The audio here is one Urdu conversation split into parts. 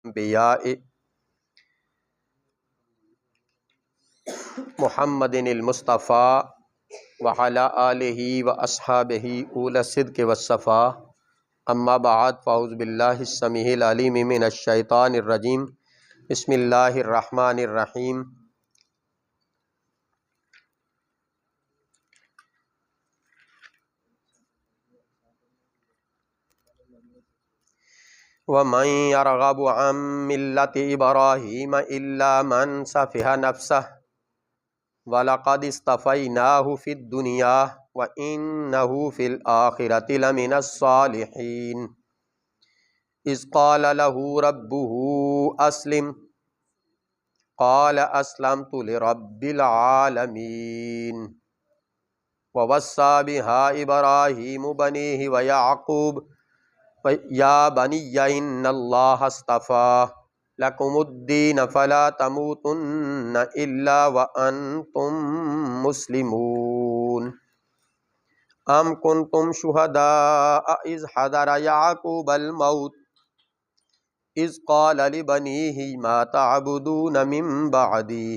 انبیاء محمد المصطفیٰ وعلی آلہ واصحابہ اولی الصدق والصفاء، اما بعد فاعوذ باللہ السمیع العلیم من الشیطان الرجیم، بسم اللہ الرحمن الرحیم۔ وَمَن يَرْغَبُ عَن مِّلَّةِ إِبْرَاهِيمَ إِلَّا مَن سَفِهَ نَفْسَهُ وَلَقَدِ اصْطَفَيْنَاهُ فِي الدُّنْيَا وَإِنَّهُ فِي الْآخِرَةِ لَمِنَ الصَّالِحِينَ إِذْ قَالَ لَهُ رَبُّهُ أَسْلِمْ قَالَ أَسْلَمْتُ لِرَبِّ الْعَالَمِينَ وَوَصَّى بِهَا إِبْرَاهِيمُ بَنِيهِ وَيَعْقُوبُ یا بنی ان اللہ اصطفیٰ لکم الدین فلا تموتن الا وانتم مسلمون ام کنتم شہداء اذ حضر یعقوب الموت اذ قال لبنیہ ما تعبدون من بعدی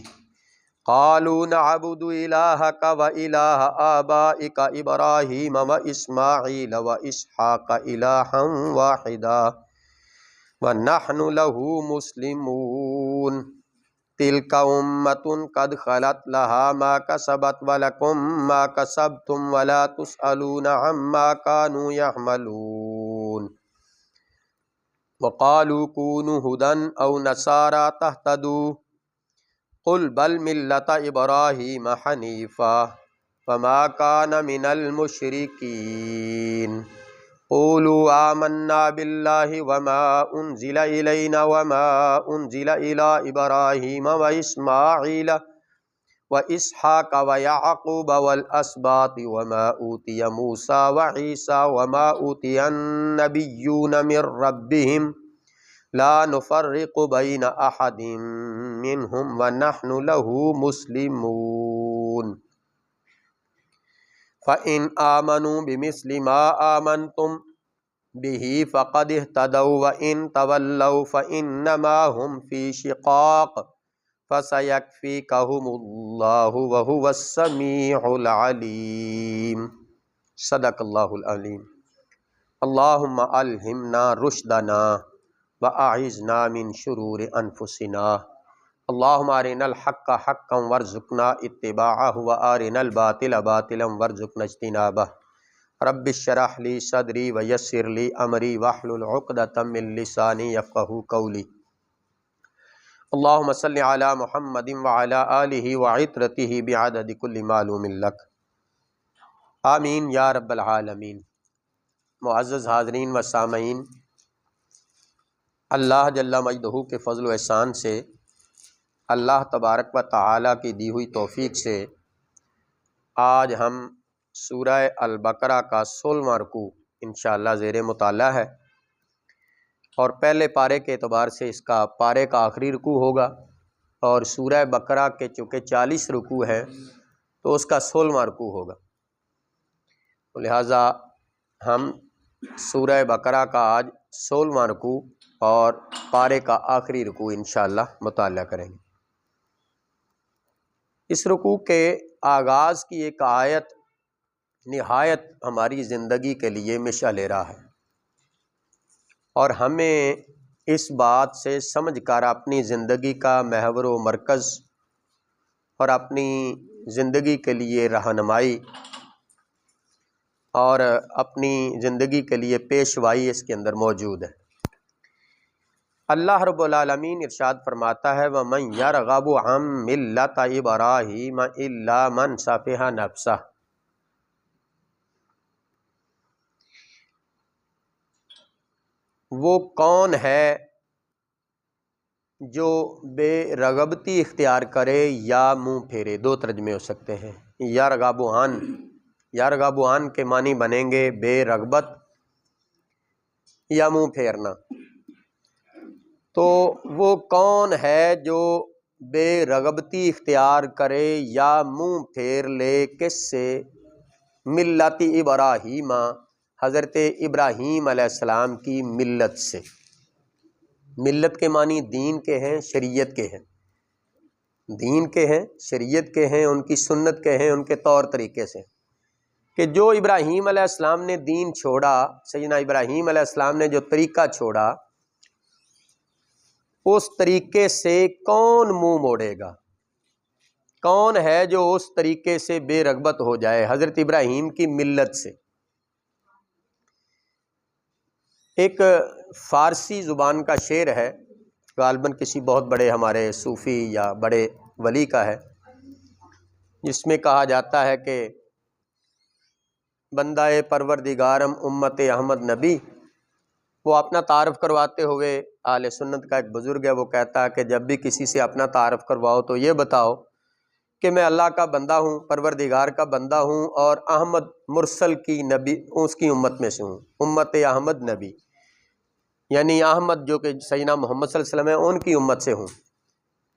قالوا نعبد الہک والہ آبائک ابراہیم واسماعیل واسحاق الہا واحدا ونحن له مسلمون تلک امۃ قد خلت لها ما کسبت ولکم ما کسبتم ولا تسألون عما كانوا يعملون وقالوا كونوا هدى او نصارى تهتدوا قل بل ملة إبراهيم حنيفا وما كان من المشركين قولوا آمنا بالله وما أنزل إلينا وما أنزل إلى إبراهيم وإسماعيل وإسحاق ويعقوب والأسباط وما أوتي موسى وعيسى وما أوتي النبيون من ربهم لا نفرق بين احد منهم ونحن له مسلمون فإن آمنوا بمثل ما آمنتم به فقد اهتدوا وإن تولوا فإنما هم في شقاق فسيكفيكهم الله وهو السميع العليم صدق اللہ العلیم۔ اللهم ألهمنا رشدنا وأعذنا من شرور أنفسنا اللهم أرنا الحق حقا وارزقنا اتباعه وأرنا الباطل باطلا وارزقنا اجتنابه رب اشرح لي صدري ويسر لي أمري واحلل عقدة من لساني يفقهوا قولي اللهم صل على محمد وعلى آله وعطرته بعدد كل معلوم لك آمین یا رب العالمین۔ معزز حاضرین و سامعین، اللہ جل مجدہ کے فضل و احسان سے، اللہ تبارک و تعالیٰ کی دی ہوئی توفیق سے آج ہم سورہ البقرہ کا 16واں رکوع انشاءاللہ زیر مطالعہ ہے، اور پہلے پارے کے اعتبار سے اس کا پارے کا آخری رکوع ہوگا، اور سورہ بقرہ کے چونکہ 40 رکوع ہیں تو اس کا 16واں رکوع ہوگا، لہٰذا ہم سورہ بقرہ کا آج 16واں رکوع اور پارے کا آخری رکوع انشاءاللہ مطالعہ کریں گے۔ اس رکوع کے آغاز کی ایک آیت نہایت ہماری زندگی کے لیے مشعل راہ ہے، اور ہمیں اس بات سے سمجھ کر اپنی زندگی کا محور و مرکز اور اپنی زندگی کے لیے رہنمائی اور اپنی زندگی کے لیے پیشوائی اس کے اندر موجود ہے۔ اللہ رب العالمین ارشاد فرماتا ہے وَمَن يَرْغَبُ عَن مِّلَّةِ إِبْرَاهِيمَ إِلَّا مَن سَفِهَ نَفْسَهُ، وہ کون ہے جو بے رغبتی اختیار کرے یا منہ پھیرے؟ دو ترجمے ہو سکتے ہیں۔ یرغب عن، یرغب عن کے معنی بنیں گے بے رغبت یا منہ پھیرنا، تو وہ کون ہے جو بے رغبتی اختیار کرے یا منہ پھیر لے کس سے؟ ملت ابراہیم، حضرت ابراہیم علیہ السلام کی ملت سے۔ ملت کے معنی دین کے ہیں، شریعت کے ہیں، دین کے ہیں، شریعت کے ہیں، ان کی سنت کے ہیں، ان کے طور طریقے سے، کہ جو ابراہیم علیہ السلام نے دین چھوڑا، سیدنا ابراہیم علیہ السلام نے جو طریقہ چھوڑا، اس طریقے سے کون منہ موڑے گا؟ کون ہے جو اس طریقے سے بے رغبت ہو جائے؟ حضرت ابراہیم کی ملت سے۔ ایک فارسی زبان کا شعر ہے، غالباً کسی بہت بڑے ہمارے صوفی یا بڑے ولی کا ہے، جس میں کہا جاتا ہے کہ بندہ پروردگارم امت احمد نبی۔ وہ اپنا تعارف کرواتے ہوئے، اہل سنت کا ایک بزرگ ہے، وہ کہتا ہے کہ جب بھی کسی سے اپنا تعارف کرواؤ تو یہ بتاؤ کہ میں اللہ کا بندہ ہوں، پروردگار کا بندہ ہوں، اور احمد مرسل کی نبی، اس کی امت میں سے ہوں، امت احمد نبی، یعنی احمد جو کہ سیدنا محمد صلی اللہ علیہ وسلم ہے، ان کی امت سے ہوں۔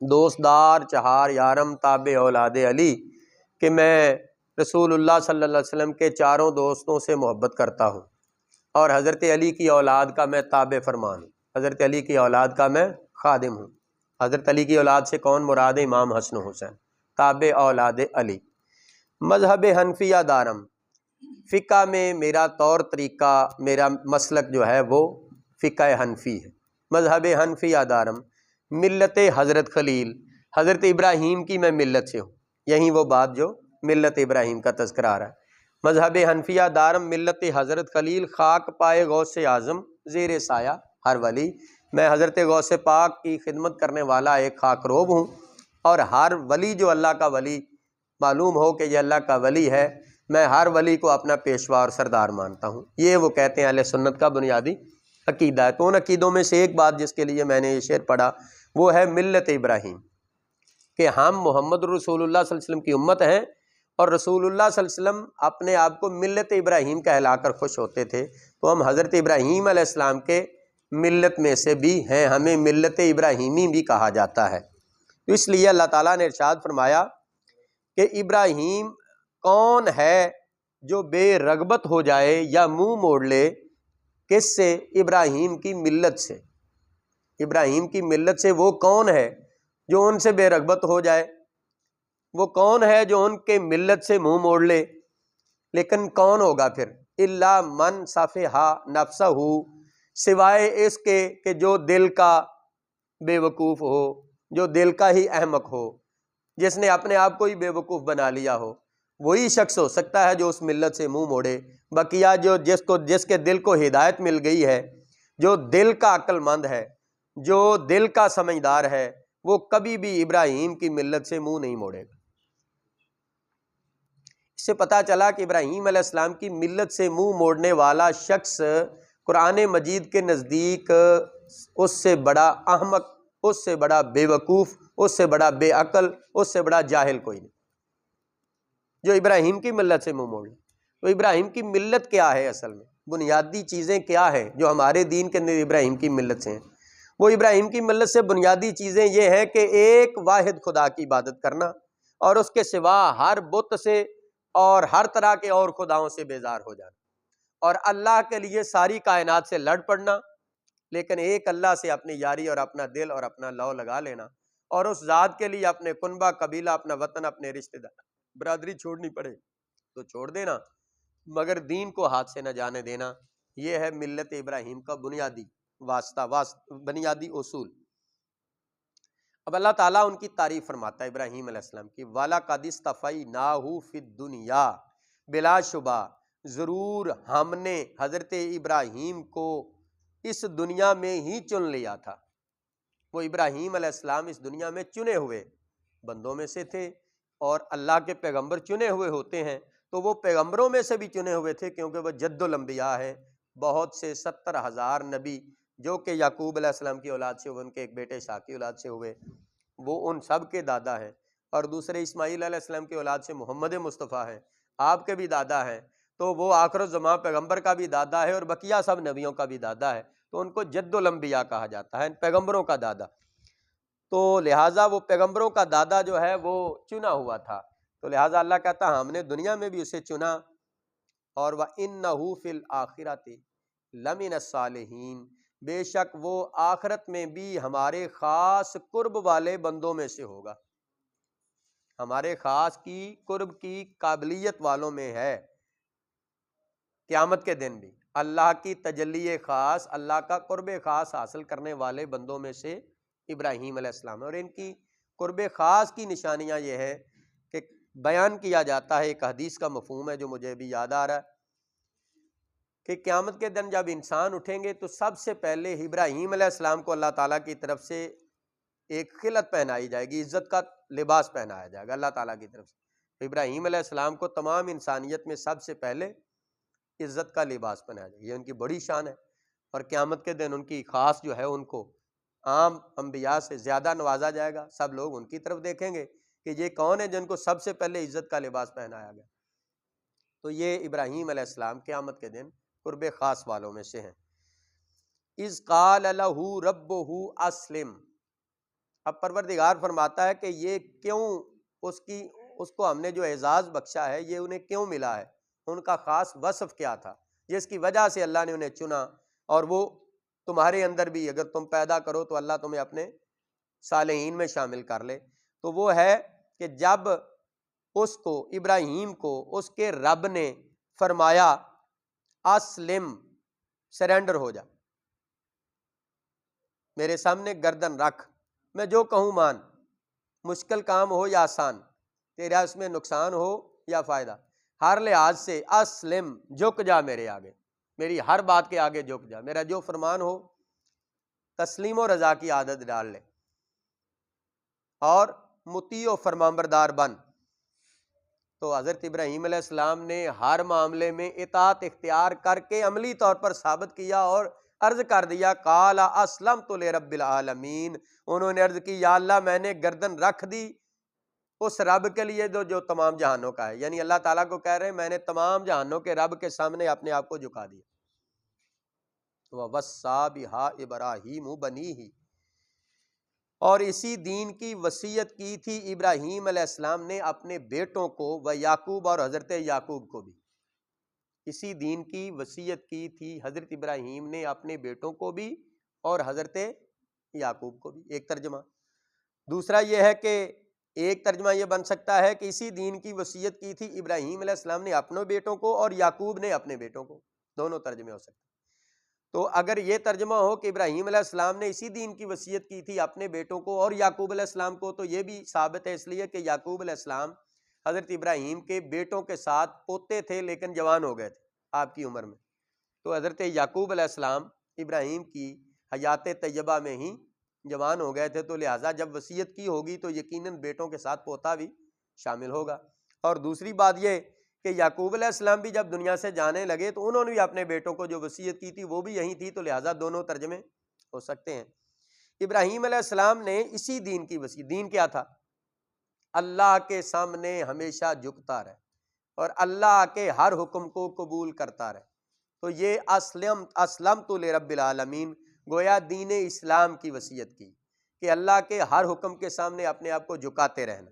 دوست دار چہار یارم تابع اولاد علی، کہ میں رسول اللہ صلی اللہ علیہ وسلم کے چاروں دوستوں سے محبت کرتا ہوں، اور حضرت علی کی اولاد کا میں تابع فرمان ہوں، حضرت علی کی اولاد کا میں خادم ہوں۔ حضرت علی کی اولاد سے کون مراد ہے؟ امام حسن و حسین، تابع اولاد علی۔ مذہب حنفیہ دارم، فقہ میں میرا طور طریقہ، میرا مسلک جو ہے وہ فقہ حنفی ہے۔ مذہب حنفیہ دارم، ملت حضرت خلیل، حضرت ابراہیم کی میں ملت سے ہوں۔ یہی وہ بات جو ملت ابراہیم کا تذکرہ آ رہا ہے۔ مذہب حنفیہ دارم ملت حضرت خلیل، خاک پائے غوث اعظم زیر سایہ ہر ولی۔ میں حضرت غوث پاک کی خدمت کرنے والا ایک خاک روب ہوں، اور ہر ولی جو اللہ کا ولی معلوم ہو کہ یہ اللہ کا ولی ہے، میں ہر ولی کو اپنا پیشوا اور سردار مانتا ہوں۔ یہ وہ کہتے ہیں اہل سنت کا بنیادی عقیدہ ہے۔ تو ان عقیدوں میں سے ایک بات جس کے لیے میں نے یہ شعر پڑھا وہ ہے ملت ابراہیم، کہ ہم محمد رسول اللہ صلی اللہ علیہ وسلم کی امت ہیں، اور رسول اللہ صلی اللہ علیہ وسلم اپنے آپ کو ملت ابراہیم کہلا کر خوش ہوتے تھے، تو ہم حضرت ابراہیم علیہ السلام کے ملت میں سے بھی ہیں، ہمیں ملت ابراہیمی بھی کہا جاتا ہے۔ تو اس لیے اللہ تعالیٰ نے ارشاد فرمایا کہ ابراہیم کون ہے جو بے رغبت ہو جائے یا منہ موڑ لے، کس سے؟ ابراہیم کی ملت سے۔ ابراہیم کی ملت سے وہ کون ہے جو ان سے بے رغبت ہو جائے؟ وہ کون ہے جو ان کے ملت سے منہ موڑ لے؟ لیکن کون ہوگا پھر؟ الا من صفحا نفسہ، سوائے اس کے کہ جو دل کا بے وقوف ہو، جو دل کا ہی احمق ہو، جس نے اپنے آپ کو ہی بے وقوف بنا لیا ہو، وہی شخص ہو سکتا ہے جو اس ملت سے منہ موڑے۔ بقیہ جو جس کے دل کو ہدایت مل گئی ہے، جو دل کا عقل مند ہے، جو دل کا سمجھدار ہے، وہ کبھی بھی ابراہیم کی ملت سے منہ نہیں موڑے گا۔ اس سے پتہ چلا کہ ابراہیم علیہ السلام کی ملت سے منہ موڑنے والا شخص قرآن مجید کے نزدیک اس سے بڑا احمق، اس سے بڑا بے وقوف، اس سے بڑا بے عقل، اس سے بڑا جاہل کوئی نہیں جو ابراہیم کی ملت سے منہ موڑ لے۔ تو ابراہیم کی ملت کیا ہے؟ اصل میں بنیادی چیزیں کیا ہیں جو ہمارے دین کے اندر ابراہیم کی ملت سے ہیں؟ وہ ابراہیم کی ملت سے بنیادی چیزیں یہ ہیں کہ ایک واحد خدا کی عبادت کرنا، اور اس کے سوا ہر بت سے اور ہر طرح کے اور خداؤں سے بیزار ہو جانا، اور اللہ کے لیے ساری کائنات سے لڑ پڑنا، لیکن ایک اللہ سے اپنی یاری اور اپنا دل اور اپنا لو لگا لینا، اور اس ذات کے لیے اپنے کنبہ، قبیلہ، اپنا وطن، اپنے رشتہ دار، برادری چھوڑنی پڑے تو چھوڑ دینا، مگر دین کو ہاتھ سے نہ جانے دینا۔ یہ ہے ملت ابراہیم کا بنیادی بنیادی اصول۔ اب اللہ تعالیٰ ان کی تعریف فرماتا ہے ابراہیم علیہ السلام کی، وَلَقَدِ اصْطَفَيْنَاهُ فِي الدُّنْيَا، بلا شبہ ضرور ہم نے حضرت ابراہیم کو اس دنیا میں ہی چن لیا تھا۔ وہ ابراہیم علیہ السلام اس دنیا میں چنے ہوئے بندوں میں سے تھے، اور اللہ کے پیغمبر چنے ہوئے ہوتے ہیں، تو وہ پیغمبروں میں سے بھی چنے ہوئے تھے، کیونکہ وہ جد الانبیاء ہیں۔ بہت سے 70,000 نبی جو کہ یعقوب علیہ السلام کی اولاد سے ہوئے، ان کے ایک بیٹے اسحاق کی اولاد سے ہوئے، وہ ان سب کے دادا ہیں، اور دوسرے اسماعیل علیہ السلام کی اولاد سے محمد مصطفیٰ ہیں، آپ کے بھی دادا ہیں، تو وہ آخر الزماں پیغمبر کا بھی دادا ہے، اور بقیہ سب نبیوں کا بھی دادا ہے، تو ان کو جد الانبیاء کہا جاتا ہے، پیغمبروں کا دادا۔ تو لہٰذا وہ پیغمبروں کا دادا جو ہے وہ چنا ہوا تھا، تو لہٰذا اللہ کہتا ہے ہم نے دنیا میں بھی اسے چنا، اور وَإِنَّهُ فِي الْآخِرَةِ لَمِنَ الصَّالِحِينَ، بے شک وہ آخرت میں بھی ہمارے خاص قرب والے بندوں میں سے ہوگا، ہمارے خاص کی قرب کی قابلیت والوں میں ہے۔ قیامت کے دن بھی اللہ کی تجلی خاص، اللہ کا قرب خاص حاصل کرنے والے بندوں میں سے ابراہیم علیہ السلام ہے۔ اور ان کی قرب خاص کی نشانیاں یہ ہے کہ بیان کیا جاتا ہے، ایک حدیث کا مفہوم ہے جو مجھے بھی یاد آ رہا ہے کہ قیامت کے دن جب انسان اٹھیں گے تو سب سے پہلے ابراہیم علیہ السلام کو اللہ تعالیٰ کی طرف سے ایک خلعت پہنائی جائے گی، عزت کا لباس پہنایا جائے گا اللہ تعالیٰ کی طرف سے۔ ابراہیم علیہ السلام کو تمام انسانیت میں سب سے پہلے عزت کا لباس پہنایا جائے گا، یہ ان کی بڑی شان ہے۔ اور قیامت کے دن ان کی خاص جو ہے ان کو عام انبیاء سے زیادہ نوازا جائے گا، سب لوگ ان کی طرف دیکھیں گے کہ یہ کون ہے جن کو سب سے پہلے عزت کا لباس پہنایا گیا۔ تو یہ ابراہیم علیہ السلام قیامت کے دن قرب خاص والوں میں سے ہیں۔ اذ قال لہ ربہ اسلم، اب پروردگار فرماتا ہے کہ یہ کیوں اس کو ہم نے جو اعزاز بخشا ہے یہ انہیں کیوں ملا ہے، ان کا خاص وصف کیا تھا جس کی وجہ سے اللہ نے انہیں چنا، اور وہ تمہارے اندر بھی اگر تم پیدا کرو تو اللہ تمہیں اپنے صالحین میں شامل کر لے۔ تو وہ ہے کہ جب اس کو ابراہیم کو اس کے رب نے فرمایا اسلم، سرینڈر ہو جا، میرے سامنے گردن رکھ، میں جو کہوں مان، مشکل کام ہو یا آسان، تیرا اس میں نقصان ہو یا فائدہ، ہر لحاظ سے اسلم، جھک جا میرے آگے، میری ہر بات کے آگے جھک جا، میرا جو فرمان ہو تسلیم و رضا کی عادت ڈال لے اور مطیع و فرمانبردار بن۔ تو حضرت ابراہیم علیہ السلام نے ہر معاملے میں اطاعت اختیار کر کے عملی طور پر ثابت کیا اور عرض کر دیا قال اسلمت لرب العالمین، انہوں نے عرض کی یا اللہ میں نے گردن رکھ دی اس رب کے لیے جو تمام جہانوں کا ہے، یعنی اللہ تعالیٰ کو کہہ رہے ہیں میں نے تمام جہانوں کے رب کے سامنے اپنے آپ کو جھکا دیا۔ وَوَصَّى بِهَا إِبْرَاهِيمُ بَنِيهِ، اور اسی دین کی وصیت کی تھی ابراہیم علیہ السلام نے اپنے بیٹوں کو، و یعقوب، اور حضرت یعقوب کو بھی، اسی دین کی وصیت کی تھی حضرت ابراہیم نے اپنے بیٹوں کو بھی اور حضرت یعقوب کو بھی، ایک ترجمہ۔ دوسرا یہ ہے کہ ایک ترجمہ یہ بن سکتا ہے کہ اسی دین کی وصیت کی تھی ابراہیم علیہ السلام نے اپنے بیٹوں کو اور یعقوب نے اپنے بیٹوں کو، دونوں ترجمے ہو سکتے ہیں۔ تو اگر یہ ترجمہ ہو کہ ابراہیم علیہ السلام نے اسی دین کی وصیت کی تھی اپنے بیٹوں کو اور یعقوب علیہ السلام کو، تو یہ بھی ثابت ہے اس لیے کہ یعقوب علیہ السلام حضرت ابراہیم کے بیٹوں کے ساتھ پوتے تھے لیکن جوان ہو گئے تھے آپ کی عمر میں، تو حضرت یعقوب علیہ السلام ابراہیم کی حیات طیبہ میں ہی جوان ہو گئے تھے، تو لہٰذا جب وصیت کی ہوگی تو یقیناً بیٹوں کے ساتھ پوتا بھی شامل ہوگا۔ اور دوسری بات یہ کہ یعقوب علیہ السلام بھی جب دنیا سے جانے لگے تو انہوں نے بھی اپنے بیٹوں کو جو وصیت کی تھی وہ بھی یہی تھی، تو لہٰذا دونوں ترجمے ہو سکتے ہیں۔ ابراہیم علیہ السلام نے اسی دین کی وصیت، دین کیا تھا؟ اللہ کے سامنے ہمیشہ جھکتا رہے اور اللہ کے ہر حکم کو قبول کرتا رہے، تو یہ اسلمت لرب العالمین، گویا دین اسلام کی وصیت کی کہ اللہ کے ہر حکم کے سامنے اپنے آپ کو جھکاتے رہنا۔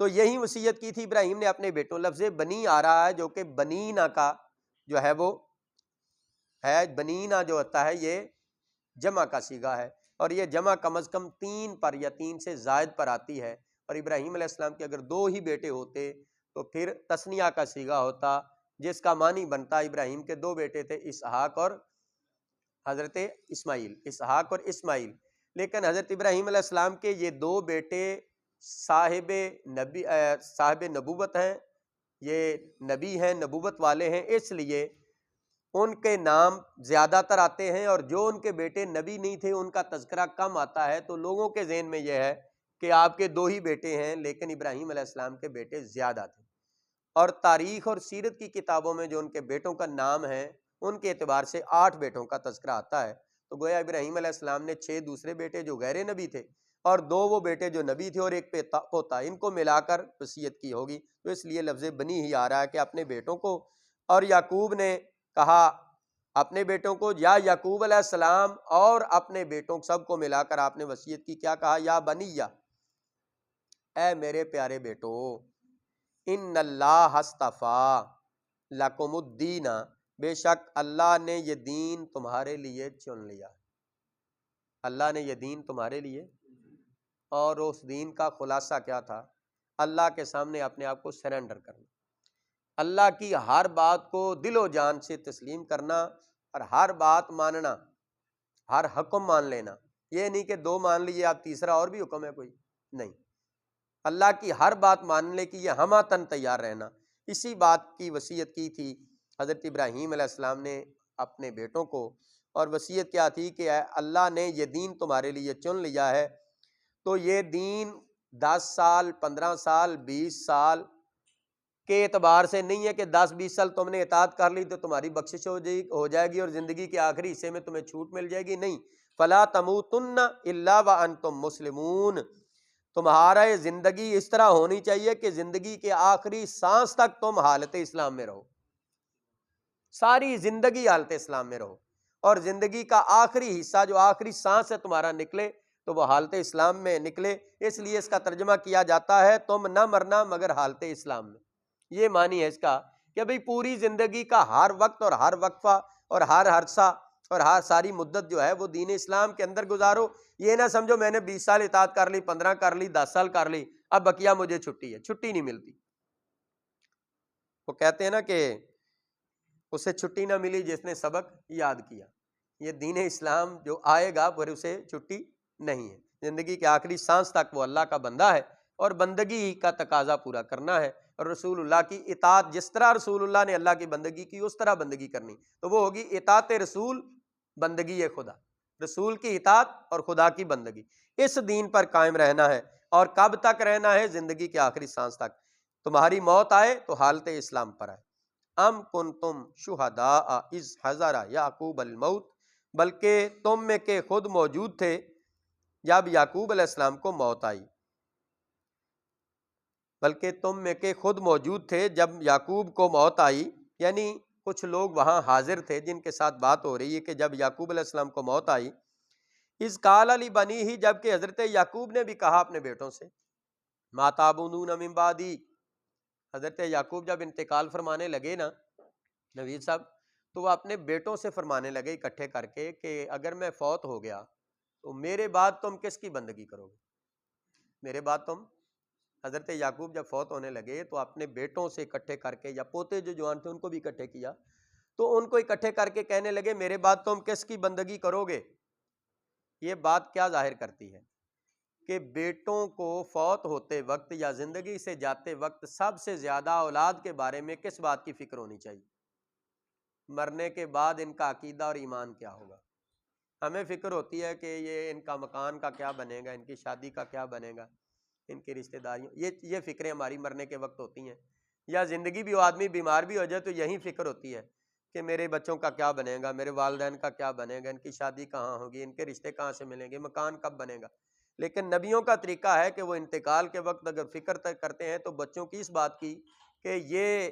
تو یہی وصیت کی تھی ابراہیم نے اپنے بیٹوں۔ لفظ بنی آ رہا ہے جو کہ بنینا کا جو ہے وہ ہے، بنینا جو ہوتا ہے یہ جمع کا صیغہ ہے، اور یہ جمع کم از کم 3 پر یا 3 سے زائد پر آتی ہے، اور ابراہیم علیہ السلام کے اگر 2 ہی بیٹے ہوتے تو پھر تثنیہ کا صیغہ ہوتا جس کا معنی بنتا ابراہیم کے 2 بیٹے تھے، اسحاق اور حضرت اسماعیل، اسحاق اور اسماعیل، لیکن حضرت ابراہیم علیہ السلام کے یہ 2 بیٹے صاحب نبوت ہیں، یہ نبی ہیں، نبوت والے ہیں، اس لیے ان کے نام زیادہ تر آتے ہیں، اور جو ان کے بیٹے نبی نہیں تھے ان کا تذکرہ کم آتا ہے، تو لوگوں کے ذہن میں یہ ہے کہ آپ کے 2 ہی بیٹے ہیں، لیکن ابراہیم علیہ السلام کے بیٹے زیادہ تھے۔ اور تاریخ اور سیرت کی کتابوں میں جو ان کے بیٹوں کا نام ہے ان کے اعتبار سے 8 بیٹوں کا تذکرہ آتا ہے، تو گویا ابراہیم علیہ السلام نے 6 دوسرے بیٹے جو غیر نبی تھے اور 2 وہ بیٹے جو نبی تھے اور ایک پوتا، ان کو ملا کر وصیت کی ہوگی، تو اس لیے لفظ بنی ہی آ رہا ہے کہ اپنے بیٹوں کو۔ اور یعقوب نے کہا اپنے بیٹوں کو، یا یعقوب علیہ السلام اور اپنے بیٹوں سب کو ملا کر آپ نے وصیت کی، کیا کہا؟ یا بنیہ، اے میرے پیارے بیٹو، ان اللہ اصطفیٰ لکم الدین، بے شک اللہ نے یہ دین تمہارے لیے چن لیا، اللہ نے یہ دین تمہارے لیے، اور اس دین کا خلاصہ کیا تھا؟ اللہ کے سامنے اپنے آپ کو سرنڈر کرنا، اللہ کی ہر بات کو دل و جان سے تسلیم کرنا، اور ہر بات ماننا، ہر حکم مان لینا۔ یہ نہیں کہ دو مان لیے آپ تیسرا اور بھی حکم ہے کوئی، نہیں، اللہ کی ہر بات ماننے کی یہ ہماتن تیار رہنا۔ اسی بات کی وصیت کی تھی حضرت ابراہیم علیہ السلام نے اپنے بیٹوں کو، اور وصیت کیا تھی کہ اے اللہ نے یہ دین تمہارے لیے چن لیا ہے، تو یہ دین 10 سال 15 سال 20 سال کے اعتبار سے نہیں ہے کہ 10-20 سال تم نے اطاعت کر لی تو تمہاری بخشش ہو جائے گی اور زندگی کے آخری حصے میں تمہیں چھوٹ مل جائے گی، نہیں، فلا تموتن الا وانتم مسلمون، تمہارا زندگی اس طرح ہونی چاہیے کہ زندگی کے آخری سانس تک تم حالت اسلام میں رہو، ساری زندگی حالت اسلام میں رہو، اور زندگی کا آخری حصہ جو آخری سانس ہے تمہارا نکلے تو وہ حالت اسلام میں نکلے۔ اس لیے اس کا ترجمہ کیا جاتا ہے تم نہ مرنا مگر حالت اسلام میں۔ یہ معنی ہے اس کا کہ بھئی پوری زندگی کا ہر وقت اور ہر وقفہ اور ہر عرصہ اور ہر ساری مدت جو ہے وہ دین اسلام کے اندر گزارو۔ یہ نہ سمجھو میں نے 20 سال اطاعت کر لی، 15 کر لی، 10 سال کر لی، اب بقیہ مجھے چھٹی ہے، چھٹی نہیں ملتی۔ وہ کہتے ہیں نا کہ اسے چھٹی نہ ملی جس نے سبق یاد کیا۔ یہ دین اسلام جو آئے گا پھر اسے چھٹی نہیں ہے، زندگی کے آخری سانس تک وہ اللہ کا بندہ ہے اور بندگی کا تقاضا پورا کرنا ہے، اور رسول اللہ کی اطاعت، جس طرح رسول اللہ نے اللہ کی بندگی کی اس طرح بندگی کرنی، تو وہ ہوگی اطاعت رسول، بندگی خدا، رسول کی اطاعت اور خدا کی بندگی۔ اس دین پر قائم رہنا ہے، اور کب تک رہنا ہے؟ زندگی کے آخری سانس تک۔ تمہاری موت آئے تو حالت اسلام پر آئے۔ ام کنتم شہداء اذ حضر یعقوب الموت، بلکہ تم میں کہ خود موجود تھے جب یعقوب علیہ السلام کو موت آئی، بلکہ تم میں کہ خود موجود تھے جب یعقوب کو موت آئی، یعنی کچھ لوگ وہاں حاضر تھے جن کے ساتھ بات ہو رہی ہے کہ جب یعقوب علیہ السلام کو موت آئی، اذ قال لبنیہ، جب کہ حضرت یعقوب نے بھی کہا اپنے بیٹوں سے، ما تعبدون من بعدی، حضرت یعقوب جب انتقال فرمانے لگے نا نوید صاحب، تو وہ اپنے بیٹوں سے فرمانے لگے اکٹھے کر کے کہ اگر میں فوت ہو گیا تو میرے بعد تم کس کی بندگی کرو گے؟ میرے بعد تم، حضرت یعقوب جب فوت ہونے لگے تو اپنے بیٹوں سے اکٹھے کر کے، یا پوتے جو جوان تھے ان کو بھی اکٹھے کیا، تو ان کو اکٹھے کر کے کہنے لگے میرے بعد تم کس کی بندگی کرو گے؟ یہ بات کیا ظاہر کرتی ہے کہ بیٹوں کو فوت ہوتے وقت یا زندگی سے جاتے وقت سب سے زیادہ اولاد کے بارے میں کس بات کی فکر ہونی چاہیے؟ مرنے کے بعد ان کا عقیدہ اور ایمان کیا ہوگا۔ ہمیں فکر ہوتی ہے کہ یہ ان کا مکان کا کیا بنے گا، ان کی شادی کا کیا بنے گا، ان کی رشتہ داریوں، یہ فکریں ہماری مرنے کے وقت ہوتی ہیں، یا زندگی بھی ہو، آدمی بیمار بھی ہو جائے تو یہی فکر ہوتی ہے کہ میرے بچوں کا کیا بنے گا، میرے والدین کا کیا بنے گا، ان کی شادی کہاں ہوگی، ان کے رشتے کہاں سے ملیں گے، مکان کب بنے گا۔ لیکن نبیوں کا طریقہ ہے کہ وہ انتقال کے وقت اگر فکر کرتے ہیں تو بچوں کی اس بات کی کہ یہ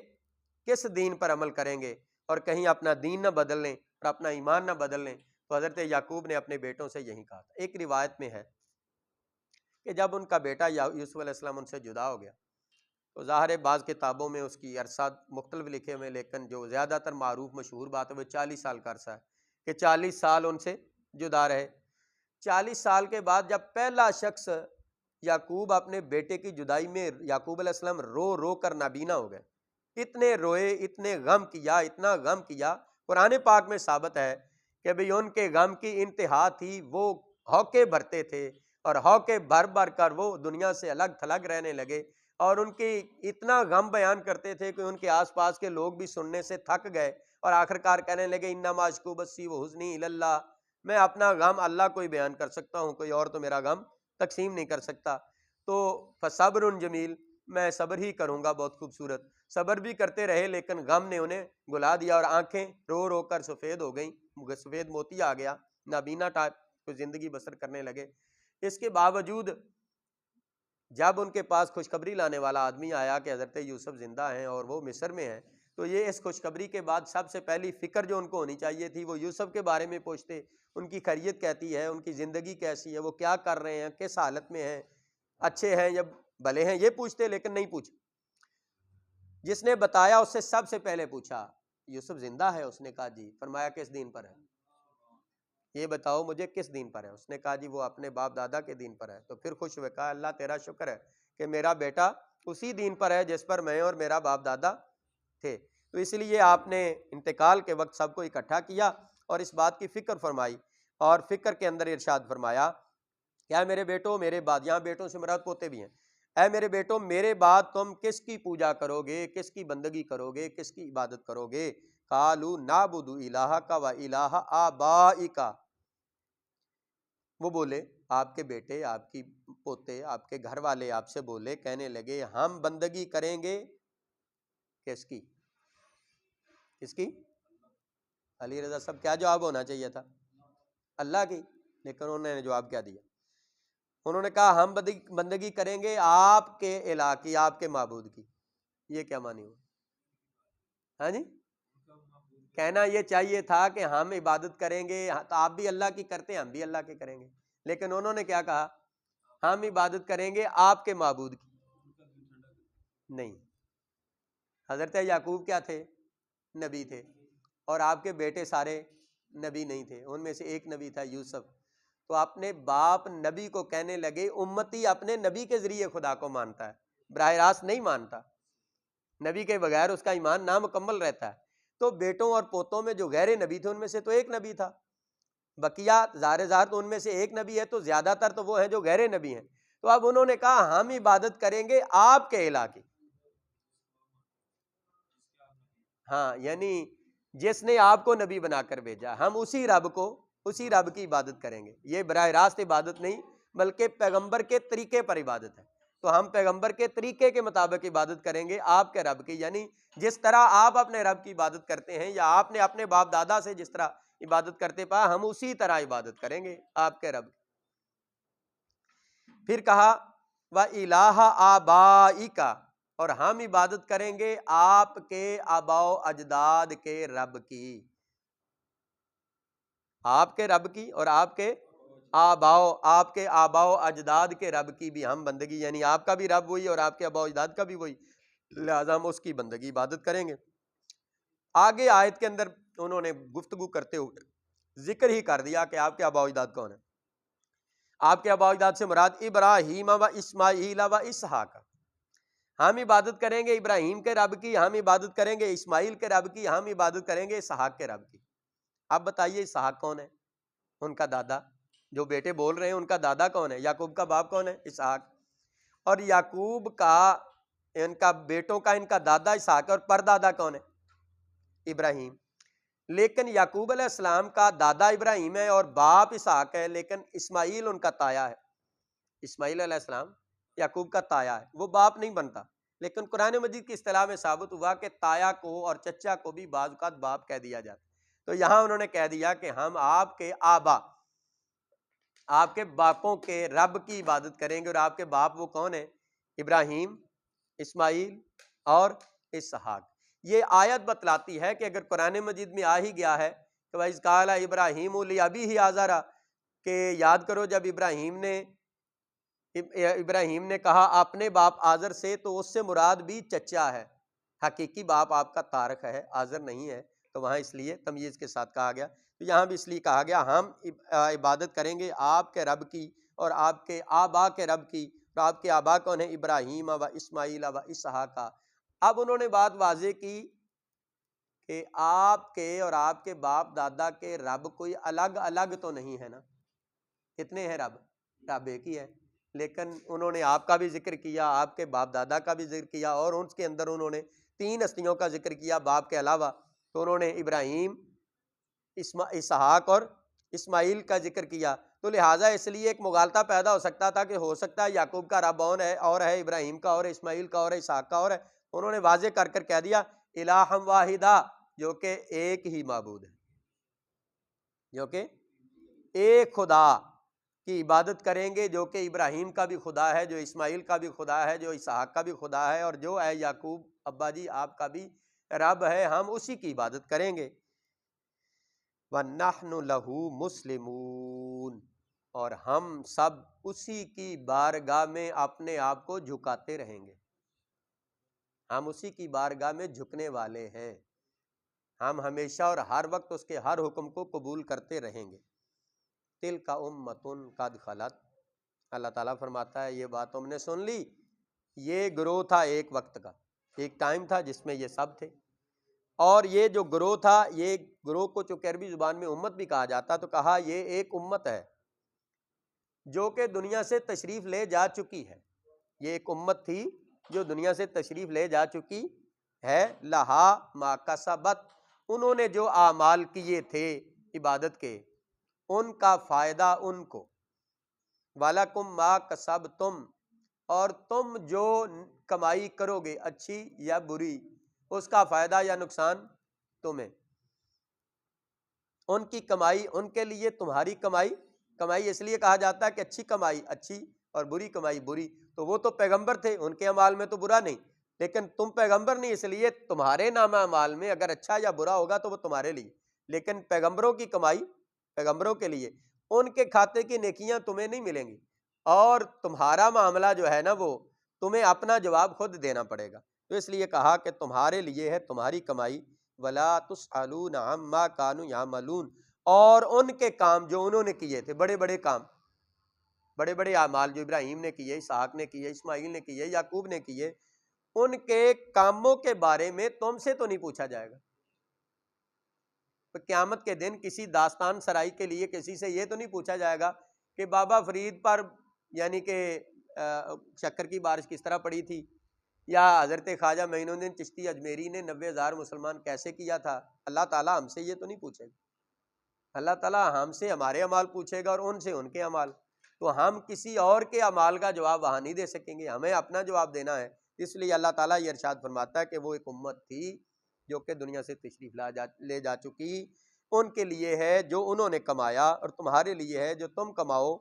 کس دین پر عمل کریں گے اور کہیں اپنا دین نہ بدل لیں اور اپنا ایمان نہ بدل لیں۔ تو حضرت یعقوب نے اپنے بیٹوں سے یہی کہا تھا۔ ایک روایت میں ہے کہ جب ان کا بیٹا یوسف علیہ السلام ان سے جدا ہو گیا تو ظاہر ہے بعض کتابوں میں اس کی عرصہ مختلف لکھے ہوئے، لیکن جو زیادہ تر معروف مشہور بات ہے وہ 40 سال کا عرصہ ہے کہ 40 سال ان سے جدا رہے۔ 40 سال کے بعد جب پہلا شخص یعقوب اپنے بیٹے کی جدائی میں، یعقوب علیہ السلام رو رو کر نابینا ہو گئے، اتنے روئے، اتنے غم کیا، اتنا غم کیا، قرآن پاک میں ثابت ہے کہ بھئی ان کے غم کی انتہا تھی، وہ ہوکے بھرتے تھے اور ہوکے بھر بھر کر وہ دنیا سے الگ تھلگ رہنے لگے، اور ان کی اتنا غم بیان کرتے تھے کہ ان کے آس پاس کے لوگ بھی سننے سے تھک گئے، اور آخرکار کہنے لگے انما اشکو بثی وحزنی الی اللہ، میں اپنا غم اللہ کو ہی بیان کر سکتا ہوں، کوئی اور تو میرا غم تقسیم نہیں کر سکتا۔ تو فصبر جمیل، میں صبر ہی کروں گا، بہت خوبصورت صبر بھی کرتے رہے، لیکن غم نے انہیں گلا دیا اور آنکھیں رو رو کر سفید ہو گئیں، سفید موتی آ گیا، نابینا ٹائپ کو زندگی بسر کرنے لگے۔ اس کے باوجود جب ان کے پاس خوشخبری لانے والا آدمی آیا کہ حضرت یوسف زندہ ہیں اور وہ مصر میں ہیں، تو یہ اس خوشخبری کے بعد سب سے پہلی فکر جو ان کو ہونی چاہیے تھی وہ یوسف کے بارے میں پوچھتے، ان کی خیریت کہتی ہے، ان کی زندگی کیسی ہے، وہ کیا کر رہے ہیں، کس حالت میں ہیں، اچھے ہیں یا بھلے ہیں، یہ پوچھتے، لیکن نہیں پوچھا۔ جس نے بتایا اس سے سب سے پہلے پوچھا یوسف زندہ ہے؟ اس نے کہا جی۔ فرمایا کس دین پر ہے؟ یہ بتاؤ مجھے کس دین پر ہے؟ اس نے کہا جی وہ اپنے باپ دادا کے دین پر ہے۔ تو پھر خوش ہوئے، کہا اللہ تیرا شکر ہے کہ میرا بیٹا اسی دین پر ہے جس پر میں اور میرا باپ دادا تھے۔ تو اس لیے آپ نے انتقال کے وقت سب کو اکٹھا کیا اور اس بات کی فکر فرمائی، اور فکر کے اندر ارشاد فرمایا کیا میرے بیٹوں، میرے بعد، یہاں بیٹوں سے مراد پوتے بھی ہیں، اے میرے بیٹوں میرے بعد تم کس کی پوجا کرو گے، کس کی بندگی کرو گے، کس کی عبادت کرو گے؟ قالوا نعبد الہک و الہ آبائک، وہ بولے آپ کے بیٹے، آپ کی پوتے، آپ کے گھر والے آپ سے بولے، کہنے لگے ہم بندگی کریں گے کس کی؟ کس کی؟ علی رضا صاحب کیا جواب ہونا چاہیے تھا؟ اللہ کی، لیکن انہوں نے جواب کیا دیا؟ انہوں نے کہا ہم بندگی کریں گے آپ کے الہ کی، آپ کے معبود کی۔ یہ کیا معنی ہوا؟ ہاں جی، کہنا یہ چاہیے تھا کہ ہم عبادت کریں گے، تو آپ بھی اللہ کی کرتے ہیں، ہم بھی اللہ کی کریں گے، لیکن انہوں نے کیا کہا؟ ہم عبادت کریں گے آپ کے معبود کی۔ نہیں، حضرت یعقوب کیا تھے؟ نبی تھے، اور آپ کے بیٹے سارے نبی نہیں تھے، ان میں سے ایک نبی تھا یوسف۔ تو اپنے باپ نبی کو کہنے لگے امتی اپنے نبی کے ذریعے خدا کو مانتا ہے، براہ راست نہیں مانتا، نبی کے بغیر اس کا ایمان نامکمل رہتا ہے۔ تو بیٹوں اور پوتوں میں جو غیر نبی تھے ان میں سے تو ایک نبی تھا، بقیہ زار زار تو ان میں سے ایک نبی ہے، تو زیادہ تر تو وہ ہیں جو غیر نبی ہیں۔ تو اب انہوں نے کہا ہم عبادت کریں گے آپ کے الہ کی، ہاں یعنی جس نے آپ کو نبی بنا کر بھیجا، ہم اسی رب کو، اسی رب کی عبادت کریں گے۔ یہ براہ راست عبادت نہیں بلکہ پیغمبر کے طریقے پر عبادت ہے، تو ہم پیغمبر کے طریقے کے مطابق عبادت کریں گے آپ کے رب کی، یعنی جس طرح آپ اپنے رب کی عبادت کرتے ہیں یا آپ نے اپنے باپ دادا سے جس طرح عبادت کرتے پایا، ہم اسی طرح عبادت کریں گے آپ کے رب کی۔ پھر کہا وَإِلَٰهَ آبَائِكَ، اور ہم عبادت کریں گے آپ کے آباء و اجداد کے رب کی، آپ کے رب کی اور آپ کے آپ کے آباء و اجداد کے رب کی بھی ہم بندگی، یعنی آپ کا بھی رب وہی اور آپ کے آباء و اجداد کا بھی وہی، لہذا ہم اس کی بندگی عبادت کریں گے۔ آگے آیت کے اندر انہوں نے گفتگو کرتے ہوئے ذکر ہی کر دیا کہ آپ کے آباء و اجداد کون ہیں۔ آپ کے آباء و اجداد سے مراد ابراہیم و اسماعیل و اسحاق، ہم عبادت کریں گے ابراہیم کے رب کی، ہم عبادت کریں گے اسماعیل کے رب کی، ہم عبادت کریں گے اسحاق کے رب کی۔ اب بتائیے اسحاق کون ہے؟ ان کا دادا، جو بیٹے بول رہے ہیں ان کا دادا کون ہے؟ یعقوب کا باپ کون ہے؟ اسحاق۔ اور یعقوب کا، ان کا بیٹوں کا ان کا دادا اسحاق ہے، اور پردادا کون ہے؟ ابراہیم۔ لیکن یعقوب علیہ السلام کا دادا ابراہیم ہے اور باپ اسحاق ہے، لیکن اسماعیل ان کا تایا ہے۔ اسماعیل علیہ السلام یعقوب کا تایا ہے، وہ باپ نہیں بنتا، لیکن قرآن مجید کی اصطلاح میں ثابت ہوا کہ تایا کو اور چچا کو بھی بعض اوقات باپ کہہ دیا جاتا ہے۔ تو یہاں انہوں نے کہہ دیا کہ ہم آپ کے آبا، آپ کے باپوں کے رب کی عبادت کریں گے، اور آپ کے باپ وہ کون ہیں؟ ابراہیم، اسماعیل اور اسحاق۔ یہ آیت بتلاتی ہے کہ اگر قرآن مجید میں آ ہی گیا ہے کہ وَإِذْ قَالَ إِبْرَاهِيمُ لِأَبِيهِ آزَرَ، کہ یاد کرو جب ابراہیم نے کہا اپنے باپ آزر سے، تو اس سے مراد بھی چچا ہے، حقیقی باپ آپ کا تارک ہے، آزر نہیں ہے، تو وہاں اس لیے تمییز کے ساتھ کہا گیا۔ تو یہاں بھی اس لیے کہا گیا ہم عبادت کریں گے آپ کے رب کی اور آپ کے آبا کے رب کی۔ تو آپ کے آبا کون ہیں؟ ابراہیم و اسماعیل و اسحاق۔ اب انہوں نے بات واضح کی کہ آپ کے اور آپ کے باپ دادا کے رب کوئی الگ الگ تو نہیں ہے نا، کتنے ہیں رب؟ رب ایک ہی ہے، لیکن انہوں نے آپ کا بھی ذکر کیا، آپ کے باپ دادا کا بھی ذکر کیا، اور ان کے اندر انہوں نے تین ہستیوں کا ذکر کیا باپ کے علاوہ۔ تو انہوں نے ابراہیم، اسحاق اور اسماعیل کا ذکر کیا، تو لہٰذا اس لیے ایک مغالطہ پیدا ہو سکتا تھا کہ ہو سکتا ہے یعقوب کا رب اور ہے ابراہیم کا اور اسماعیل کا اور اسحاق کا اور ہے۔ انہوں نے واضح کر کر کہہ دیا الہ واحدہ، جو کہ ایک ہی معبود ہے، جو کہ ایک خدا کی عبادت کریں گے، جو کہ ابراہیم کا بھی خدا ہے، جو اسماعیل کا بھی خدا ہے، جو اسحاق کا بھی خدا ہے، اور جو ہے یعقوب ابا جی آپ کا بھی رب ہے، ہم اسی کی عبادت کریں گے۔ وَنَحْنُ لَهُ مُسْلِمُونَ، اور ہم سب اسی کی بارگاہ میں اپنے آپ کو جھکاتے رہیں گے، ہم اسی کی بارگاہ میں جھکنے والے ہیں۔ ہم ہمیشہ اور ہر وقت اس کے ہر حکم کو قبول کرتے رہیں گے۔ تلک امۃ قد خلت، اللہ تعالیٰ فرماتا ہے یہ بات تم نے سن لی، یہ گروہ تھا ایک وقت کا، ایک ٹائم تھا جس میں یہ سب تھے، اور یہ جو گروہ تھا، یہ گروہ کو چونکہ عربی زبان میں امت بھی کہا جاتا تو کہا یہ ایک امت ہے جو کہ دنیا سے تشریف لے جا چکی ہے، یہ ایک امت تھی جو دنیا سے تشریف لے جا چکی ہے، لہا ما کسبت، انہوں نے جو اعمال کیے تھے عبادت کے ان کا فائدہ ان کو، وَلَكُمْ مَا كَسَبْتُمْ، اور تم جو کمائی کرو گے اچھی یا بری اس کا فائدہ یا نقصان تمہیں، ان کی کمائی ان کے لیے، تمہاری کمائی، کمائی اس لیے کہا جاتا ہے کہ اچھی کمائی اچھی اور بری کمائی بری، تو وہ تو پیغمبر تھے، ان کے اعمال میں تو برا نہیں، لیکن تم پیغمبر نہیں، اس لیے تمہارے نامہ اعمال میں اگر اچھا یا برا ہوگا تو وہ تمہارے لیے، لیکن پیغمبروں کی کمائی پیغمبروں کے لیے، ان کے کھاتے کی نیکیاں تمہیں نہیں ملیں گی، اور تمہارا معاملہ جو ہے نا وہ تمہیں اپنا جواب خود دینا پڑے گا، تو اس لیے کہا کہ تمہارے لیے ہے تمہاری کمائی، وَلَا تُسْأَلُونَ عَمَّا كَانُوا يَعْمَلُونَ، اور ان کے کام جو انہوں نے کیے تھے، بڑے بڑے کام، بڑے بڑے اعمال جو ابراہیم نے کیے، اسحاق نے کیے، اسماعیل نے کیے، یعقوب نے کیے، ان کے کاموں کے بارے میں تم سے تو نہیں پوچھا جائے گا۔ تو قیامت کے دن کسی داستان سرائی کے لیے کسی سے یہ تو نہیں پوچھا جائے گا کہ بابا فرید پر یعنی کہ شکر کی بارش کس طرح پڑی تھی، یا حضرت خواجہ معین الدین چشتی اجمیری نے 90,000 مسلمان کیسے کیا تھا، اللہ تعالیٰ ہم سے یہ تو نہیں پوچھے گا، اللہ تعالیٰ ہم سے ہمارے اعمال پوچھے گا اور ان سے ان کے اعمال، تو ہم کسی اور کے اعمال کا جواب وہاں نہیں دے سکیں گے، ہمیں اپنا جواب دینا ہے، اس لیے اللہ تعالیٰ یہ ارشاد فرماتا ہے کہ وہ ایک امت تھی جو کہ دنیا سے تشریف لے جا چکی، ان کے لیے ہے جو انہوں نے کمایا اور تمہارے لیے ہے جو تم کماؤ،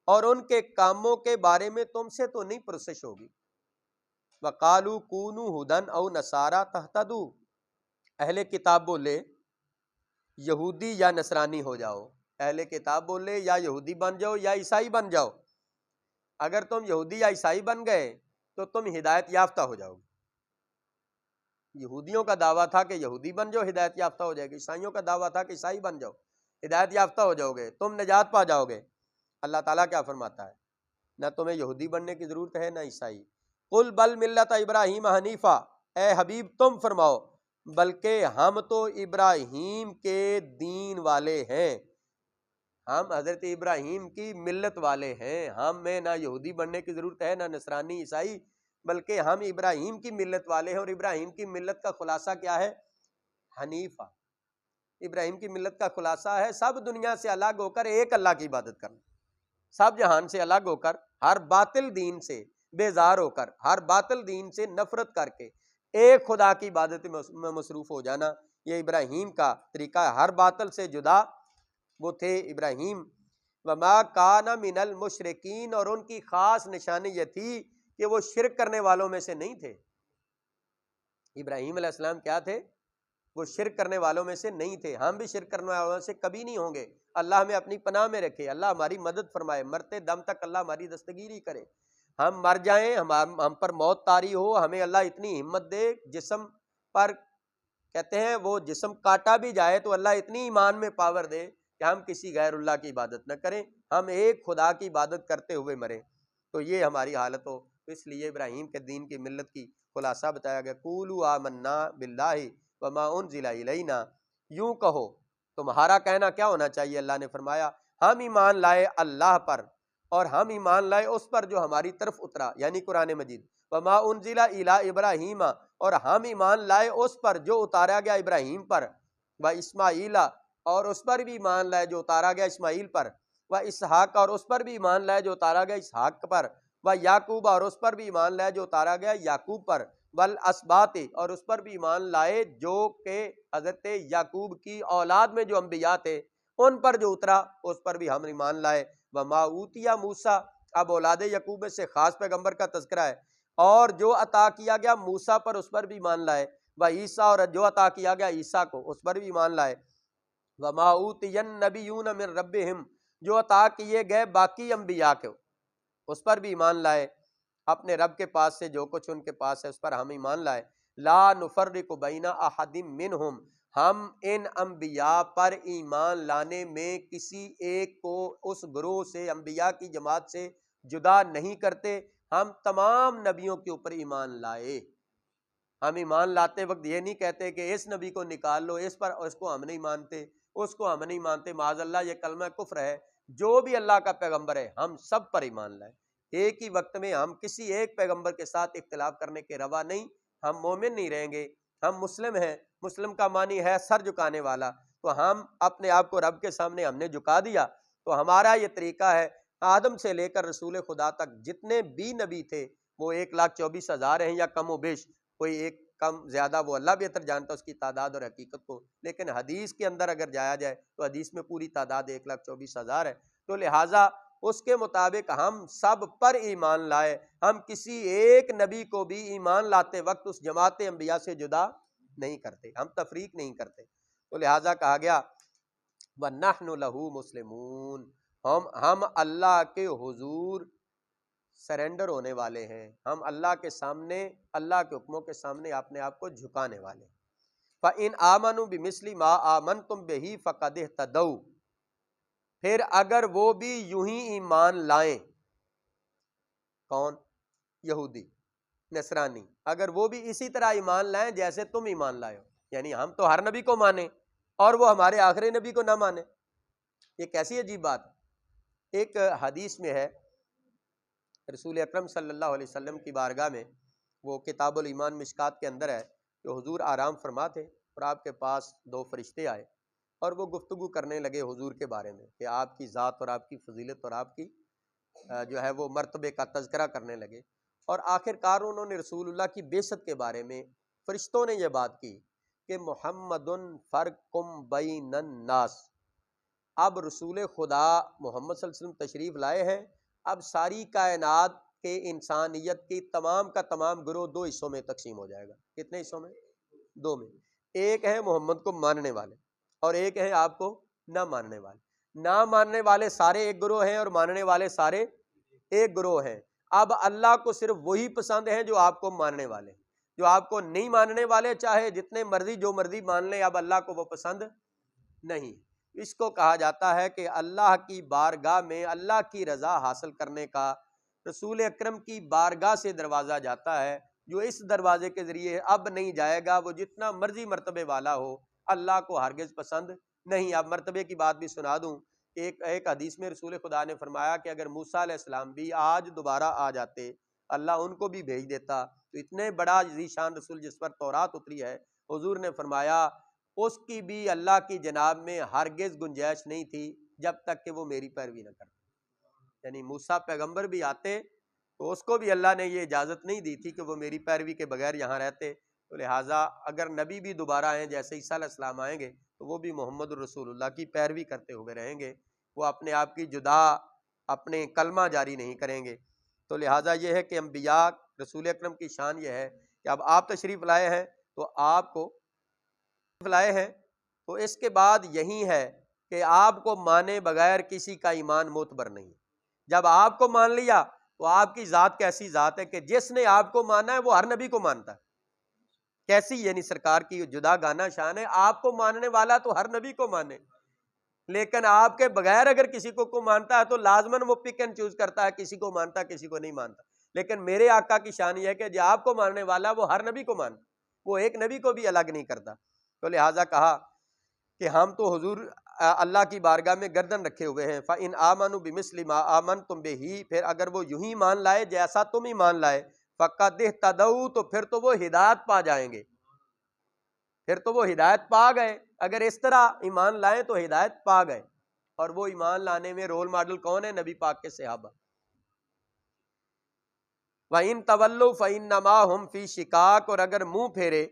اور ان کے کاموں کے بارے میں تم سے تو نہیں پرسش ہوگی۔ وَقَالُوا كُونُوا هُدًى أَوْ نَصَارَىٰ تَهْتَدُوا، اہل کتاب بولے یہودی یا نصرانی ہو جاؤ، اہل کتاب بولے یا یہودی بن جاؤ یا عیسائی بن جاؤ، اگر تم یہودی یا عیسائی بن گئے تو تم ہدایت یافتہ ہو جاؤ گے۔ یہودیوں کا دعویٰ تھا کہ یہودی بن جاؤ ہدایت یافتہ ہو جائے گی، عیسائیوں کا دعویٰ تھا کہ عیسائی بن جاؤ ہدایت یافتہ ہو جاؤ گے، تم نجات پا جاؤ گے۔ اللہ تعالیٰ کیا فرماتا ہے، نہ تمہیں یہودی بننے کی ضرورت ہے نہ عیسائی، قل بل ملت ابراہیم حنیفہ، اے حبیب تم فرماؤ بلکہ ہم تو ابراہیم کے دین والے ہیں، ہم حضرت ابراہیم کی ملت والے ہیں، ہمیں نہ یہودی بننے کی ضرورت ہے نہ نصرانی عیسائی، بلکہ ہم ابراہیم کی ملت والے ہیں، اور ابراہیم کی ملت کا خلاصہ کیا ہے، حنیفہ، ابراہیم کی ملت کا خلاصہ ہے سب دنیا سے الگ ہو کر ایک اللہ کی عبادت کرنا، سب جہان سے الگ ہو کر، ہر باطل دین سے بیزار ہو کر، ہر باطل دین سے نفرت کر کے ایک خدا کی عبادت میں مصروف ہو جانا، یہ ابراہیم کا طریقہ ہے، ہر باطل سے جدا وہ تھے ابراہیم۔ وما کان من المشرکین، اور ان کی خاص نشانی یہ تھی کہ وہ شرک کرنے والوں میں سے نہیں تھے، ابراہیم علیہ السلام کیا تھے، وہ شرک کرنے والوں میں سے نہیں تھے، ہم بھی شرک کرنے والوں سے کبھی نہیں ہوں گے، اللہ ہمیں اپنی پناہ میں رکھے، اللہ ہماری مدد فرمائے، مرتے دم تک اللہ ہماری دستگیری کرے، ہم مر جائیں، ہم پر موت طاری ہو، ہمیں اللہ اتنی ہمت دے، جسم پر کہتے ہیں وہ جسم کاٹا بھی جائے تو اللہ اتنی ایمان میں پاور دے کہ ہم کسی غیر اللہ کی عبادت نہ کریں، ہم ایک خدا کی عبادت کرتے ہوئے مریں، تو یہ ہماری حالت ہو، تو اس لیے ابراہیم کے دین کی ملت کی خلاصہ بتایا گیا، قولوا آمنا باللہ وما انزل الینا، یوں کہو، تمہارا کہنا کیا ہونا چاہیے، اللہ نے فرمایا ہم ایمان لائے اللہ پر، اور ہم ایمان لائے اس پر جو ہماری طرف اترا، یعنی قرآن مجید، وما انزل الی ابراہیم، اور ہم ایمان لائے اس پر جو اتارا گیا ابراہیم پر، و اسماعیل، اور اس پر بھی ایمان لائے جو اتارا گیا اسماعیل پر، و اسحاق، اور اس پر بھی ایمان لائے جو اتارا گیا اسحاق پر، و یعقوب، اور اس پر بھی ایمان لائے جو اتارا گیا یعقوب پر، والاسباط، اور اس پر بھی ایمان لائے جو کہ حضرت یعقوب کی اولاد میں جو انبیاء تھے ان پر جو اترا اس پر بھی ہم ایمان لائے، وما اوتی موسیٰ، اب اولاد یعقوب میں سے خاص پیغمبر کا تذکرہ ہے، اور جو عطا کیا گیا موسیٰ پر اس پر بھی ایمان لائے، و عیسیٰ، اور جو عطا کیا گیا عیسیٰ کو اس پر بھی ایمان لائے، وما اوتی النبیون من ربہم، جو عطا کیے گئے باقی انبیاء کو اس پر بھی ایمان لائے، اپنے رب کے پاس سے جو کچھ ان کے پاس ہے اس پر ہم ایمان لائے، لا نفرق بین احد منہم، ہم ان انبیاء پر ایمان لانے میں کسی ایک کو اس گروہ سے، انبیاء کی جماعت سے جدا نہیں کرتے، ہم تمام نبیوں کے اوپر ایمان لائے۔ ہم ایمان لاتے وقت یہ نہیں کہتے کہ اس نبی کو نکال لو، اس پر اس کو ہم نہیں مانتے، اس کو ہم نہیں مانتے، معاذ اللہ یہ کلمہ کفر ہے۔ جو بھی اللہ کا پیغمبر ہے ہم سب پر ایمان لائے۔ ایک ہی وقت میں ہم کسی ایک پیغمبر کے ساتھ اختلاف کرنے کے روا نہیں، ہم مومن نہیں رہیں گے، ہم مسلم ہیں۔ مسلم کا معنی ہے سر جھکانے والا، تو ہم اپنے آپ کو رب کے سامنے ہم نے جھکا دیا، تو ہمارا یہ طریقہ ہے۔ آدم سے لے کر رسول خدا تک جتنے بھی نبی تھے وہ 1,24,000 ہیں یا کم و بیش، کوئی ایک کم زیادہ وہ اللہ بہتر جانتا اس کی تعداد اور حقیقت کو، لیکن حدیث کے اندر اگر جایا جائے تو حدیث میں پوری تعداد 1,24,000 ہے۔ تو لہٰذا اس کے مطابق ہم سب پر ایمان لائے، ہم کسی ایک نبی کو بھی ایمان لاتے وقت اس جماعت انبیاء سے جدا نہیں کرتے، ہم تفریق نہیں کرتے۔ تو لہٰذا کہا گیا وَنَحْنُ لَهُ مُسْلِمُونَ، ہم اللہ کے حضور سرنڈر ہونے والے ہیں، ہم اللہ کے سامنے، اللہ کے حکموں کے سامنے اپنے آپ کو جھکانے والے ہیں۔ فَإِنْ آمَنُوا بِمِثْلِ مَا آمَنْتُمْ بِهِ فَقَدِ اهْتَدَوْا، پھر اگر وہ بھی یوں ہی ایمان لائیں، کون؟ یہودی نصرانی، اگر وہ بھی اسی طرح ایمان لائیں جیسے تم ایمان لائے ہو، یعنی ہم تو ہر نبی کو مانیں اور وہ ہمارے آخری نبی کو نہ مانیں، یہ کیسی عجیب بات ہے۔ ایک حدیث میں ہے، رسول اکرم صلی اللہ علیہ وسلم کی بارگاہ میں، وہ کتاب الایمان مشکات کے اندر ہے کہ حضور آرام فرما تھے اور آپ کے پاس دو فرشتے آئے اور وہ گفتگو کرنے لگے حضور کے بارے میں کہ آپ کی ذات اور آپ کی فضیلت اور آپ کی جو ہے وہ مرتبے کا تذکرہ کرنے لگے، اور آخر کار انہوں نے رسول اللہ کی بعثت کے بارے میں فرشتوں نے یہ بات کی کہ محمد فرقم بین الناس، اب رسول خدا محمد صلی اللہ علیہ وسلم تشریف لائے ہیں، اب ساری کائنات کے انسانیت کی تمام کا تمام گروہ دو حصوں میں تقسیم ہو جائے گا۔ کتنے حصوں میں؟ دو میں۔ ایک ہے محمد کو ماننے والے اور ایک ہے آپ کو نہ ماننے والے۔ نہ ماننے والے سارے ایک گروہ ہیں اور ماننے والے سارے ایک گروہ ہیں۔ اب اللہ کو صرف وہی پسند ہیں جو آپ کو ماننے والے ہیں، جو آپ کو نہیں ماننے والے چاہے جتنے مرضی جو مرضی مان لیں، اب اللہ کو وہ پسند نہیں۔ اس کو کہا جاتا ہے کہ اللہ کی بارگاہ میں اللہ کی رضا حاصل کرنے کا رسول اکرم کی بارگاہ سے دروازہ جاتا ہے، جو اس دروازے کے ذریعے اب نہیں جائے گا، وہ جتنا مرضی مرتبے والا ہو اللہ کو ہرگز پسند نہیں۔ اب مرتبے کی بات بھی سنا دوں، ایک حدیث میں رسول خدا نے فرمایا کہ اگر موسیٰ علیہ السلام بھی آج دوبارہ آ جاتے، اللہ ان کو بھی بھیج دیتا، تو اتنے بڑا ذیشان رسول جس پر تورات اتری ہے، حضور نے فرمایا اس کی بھی اللہ کی جناب میں ہرگز گنجائش نہیں تھی جب تک کہ وہ میری پیروی نہ کرتے۔ یعنی موسیٰ پیغمبر بھی آتے تو اس کو بھی اللہ نے یہ اجازت نہیں دی تھی کہ وہ میری پیروی کے بغیر یہاں رہتے، تو لہٰذا اگر نبی بھی دوبارہ آئیں جیسے عیسیٰ علیہ السلام آئیں گے تو وہ بھی محمد الرسول اللہ کی پیروی کرتے ہوئے رہیں گے، وہ اپنے آپ کی جدا اپنے کلمہ جاری نہیں کریں گے۔ تو لہٰذا یہ ہے کہ انبیاء رسول اکرم کی شان یہ ہے کہ اب آپ تشریف لائے ہیں تو آپ کو لائے ہیں تو اس کے بعد یہی ہے کہ آپ کو مانے بغیر کسی کا ایمان معتبر نہیں۔ جب آپ کو مان لیا تو آپ کی ذات کیسی ذات ہے کہ جس نے آپ کو مانا ہے وہ ہر نبی کو مانتا ہے، کیسی یعنی سرکار کی جدا گانا شان ہے، آپ کو ماننے والا تو ہر نبی کو مانے، لیکن آپ کے بغیر اگر کسی کو مانتا ہے تو لازماً وہ پک اینڈ چوز کرتا ہے، کسی کو مانتا کسی کو نہیں مانتا۔ لیکن میرے آقا کی شان یہ ہے کہ جو آپ کو ماننے والا وہ ہر نبی کو مانتا، وہ ایک نبی کو بھی الگ نہیں کرتا۔ تو لہٰذا کہا کہ ہم تو حضور اللہ کی بارگاہ میں گردن رکھے ہوئے ہیں۔ فَإِنْ آمَنُوا بِمِثْلِ مَا آمَنْتُمْ بِهِ، پھر اگر وہ یوں ہی مان لائے جیسا تم ایمان لائے، فَقَدِ اهْتَدَوْا، تو پھر تو وہ ہدایت پا جائیں گے، پھر تو وہ ہدایت پا گئے۔ اگر اس طرح ایمان لائیں تو ہدایت پا گئے، اور وہ ایمان لانے میں رول ماڈل کون ہے؟ نبی پاک کے صحابہ۔ وَإِنْ تَوَلُّوا فَإِنَّمَا هُمْ فِي شِقَاقٍ، اور اگر منہ پھیرے،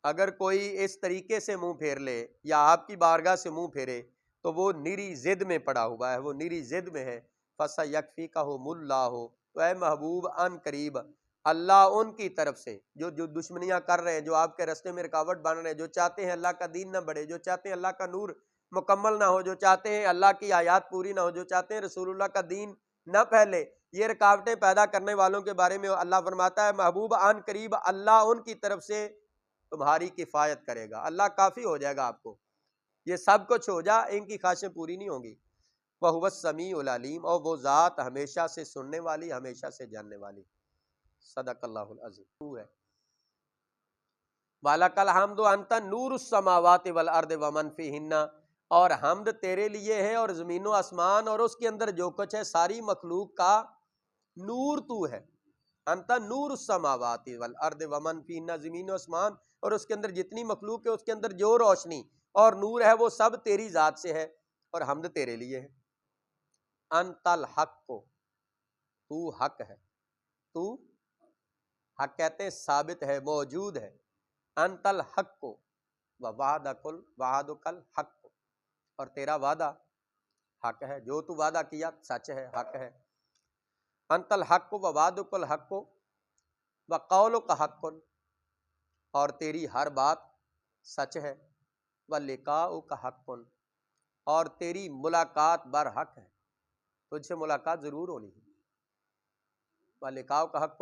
اگر کوئی اس طریقے سے منہ پھیر لے یا آپ کی بارگاہ سے منہ پھیرے تو وہ نیری ضد میں پڑا ہوا ہے، وہ نیری ضد میں ہے۔ فَسَيَكْفِيكَهُمُ اللَّهُ، تو اے محبوب ان قریب اللہ ان کی طرف سے جو دشمنیاں کر رہے ہیں، جو آپ کے راستے میں رکاوٹ بن رہے ہیں، جو چاہتے ہیں اللہ کا دین نہ بڑھے، جو چاہتے ہیں اللہ کا نور مکمل نہ ہو، جو چاہتے ہیں اللہ کی آیات پوری نہ ہو، جو چاہتے ہیں رسول اللہ کا دین نہ پھیلے، یہ رکاوٹیں پیدا کرنے والوں کے بارے میں اللہ فرماتا ہے محبوب ان قریب اللہ ان کی طرف سے تمہاری کفایت کرے گا، اللہ کافی ہو جائے گا آپ کو، یہ سب کچھ ہو جا، ان کی خواہشیں پوری نہیں ہوں گی۔ وَهُوَ السَّمِيعُ الْعَلِيمُ، اور وہ ذات ہمیشہ سے سننے والی، ہمیشہ سے جاننے والی۔ صدق اللہ العظیم۔ وہ ہے وَلَكَ الْحَمْدُ أَنْتَ نُورُ السَّمَاوَاتِ وَالْأَرْضِ وَمَنْ فِيهِنَّ، اور حمد تیرے لیے ہے اور زمین و آسمان اور اس کے اندر جو کچھ ہے ساری مخلوق کا نور تو ہے۔ انت نور السماوات والارض ومن فیہن، زمین و آسمان اور اس کے اندر جتنی مخلوق ہے اس کے اندر جو روشنی اور نور ہے وہ سب تیری ذات سے ہے اور حمد تیرے لیے ہے۔ انت الحق، تو حق ہے، تو حق کہتے ہیں ثابت ہے، موجود ہے۔ انت الحق وعدک الحق، اور تیرا وعدہ حق ہے، جو تو وعدہ کیا سچ ہے، حق ہے۔ انت الحق ووعدک الحق وقولک حق، اور تیری ہر بات سچ ہے۔ ولقاؤک حق، اور تیری ملاقات برحق ہے، تجھ سے ملاقات ضرور ہونی ہے۔ ولقاؤک حق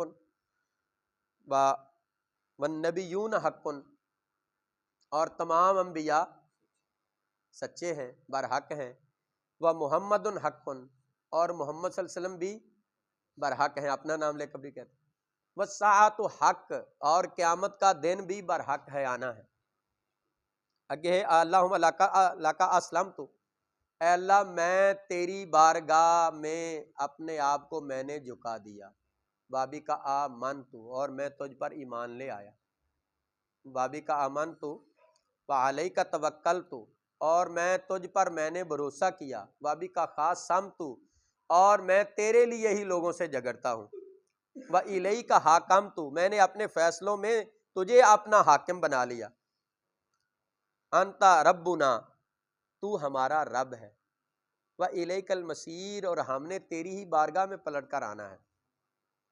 والنبیون حق، اور تمام انبیاء سچے ہیں، برحق ہیں۔ ومحمد حق، اور محمد صلی اللہ علیہ وسلم بھی برحق ہیں، اپنا نام لے کر بھی کہتے ہیں۔ والساعۃ حق، اور قیامت کا دن بھی برحق ہے، آنا ہے۔ آگے ہے اللہم لک اسلمت، اے اللہ میں تیری بارگاہ میں اپنے آپ کو میں نے جھکا دیا۔ بابی کا آمنت، اور میں تجھ پر ایمان لے آیا۔ بابی کا آمنت وعلیک توکلت، اور میں تجھ پر میں نے بھروسہ کیا۔ بابی کا خاصمت، اور میں تیرے لیے ہی لوگوں سے جھگڑتا ہوں۔ وَإِلَيْكَ حَاكَمْتُ، میں نے اپنے فیصلوں میں تجھے اپنا حاکم بنا لیا۔ انت ربنا، تو ہمارا رب ہے۔ وَإِلَيْكَ الْمَصِيرُ، اور ہم نے تیری ہی بارگاہ میں پلٹ کر آنا ہے۔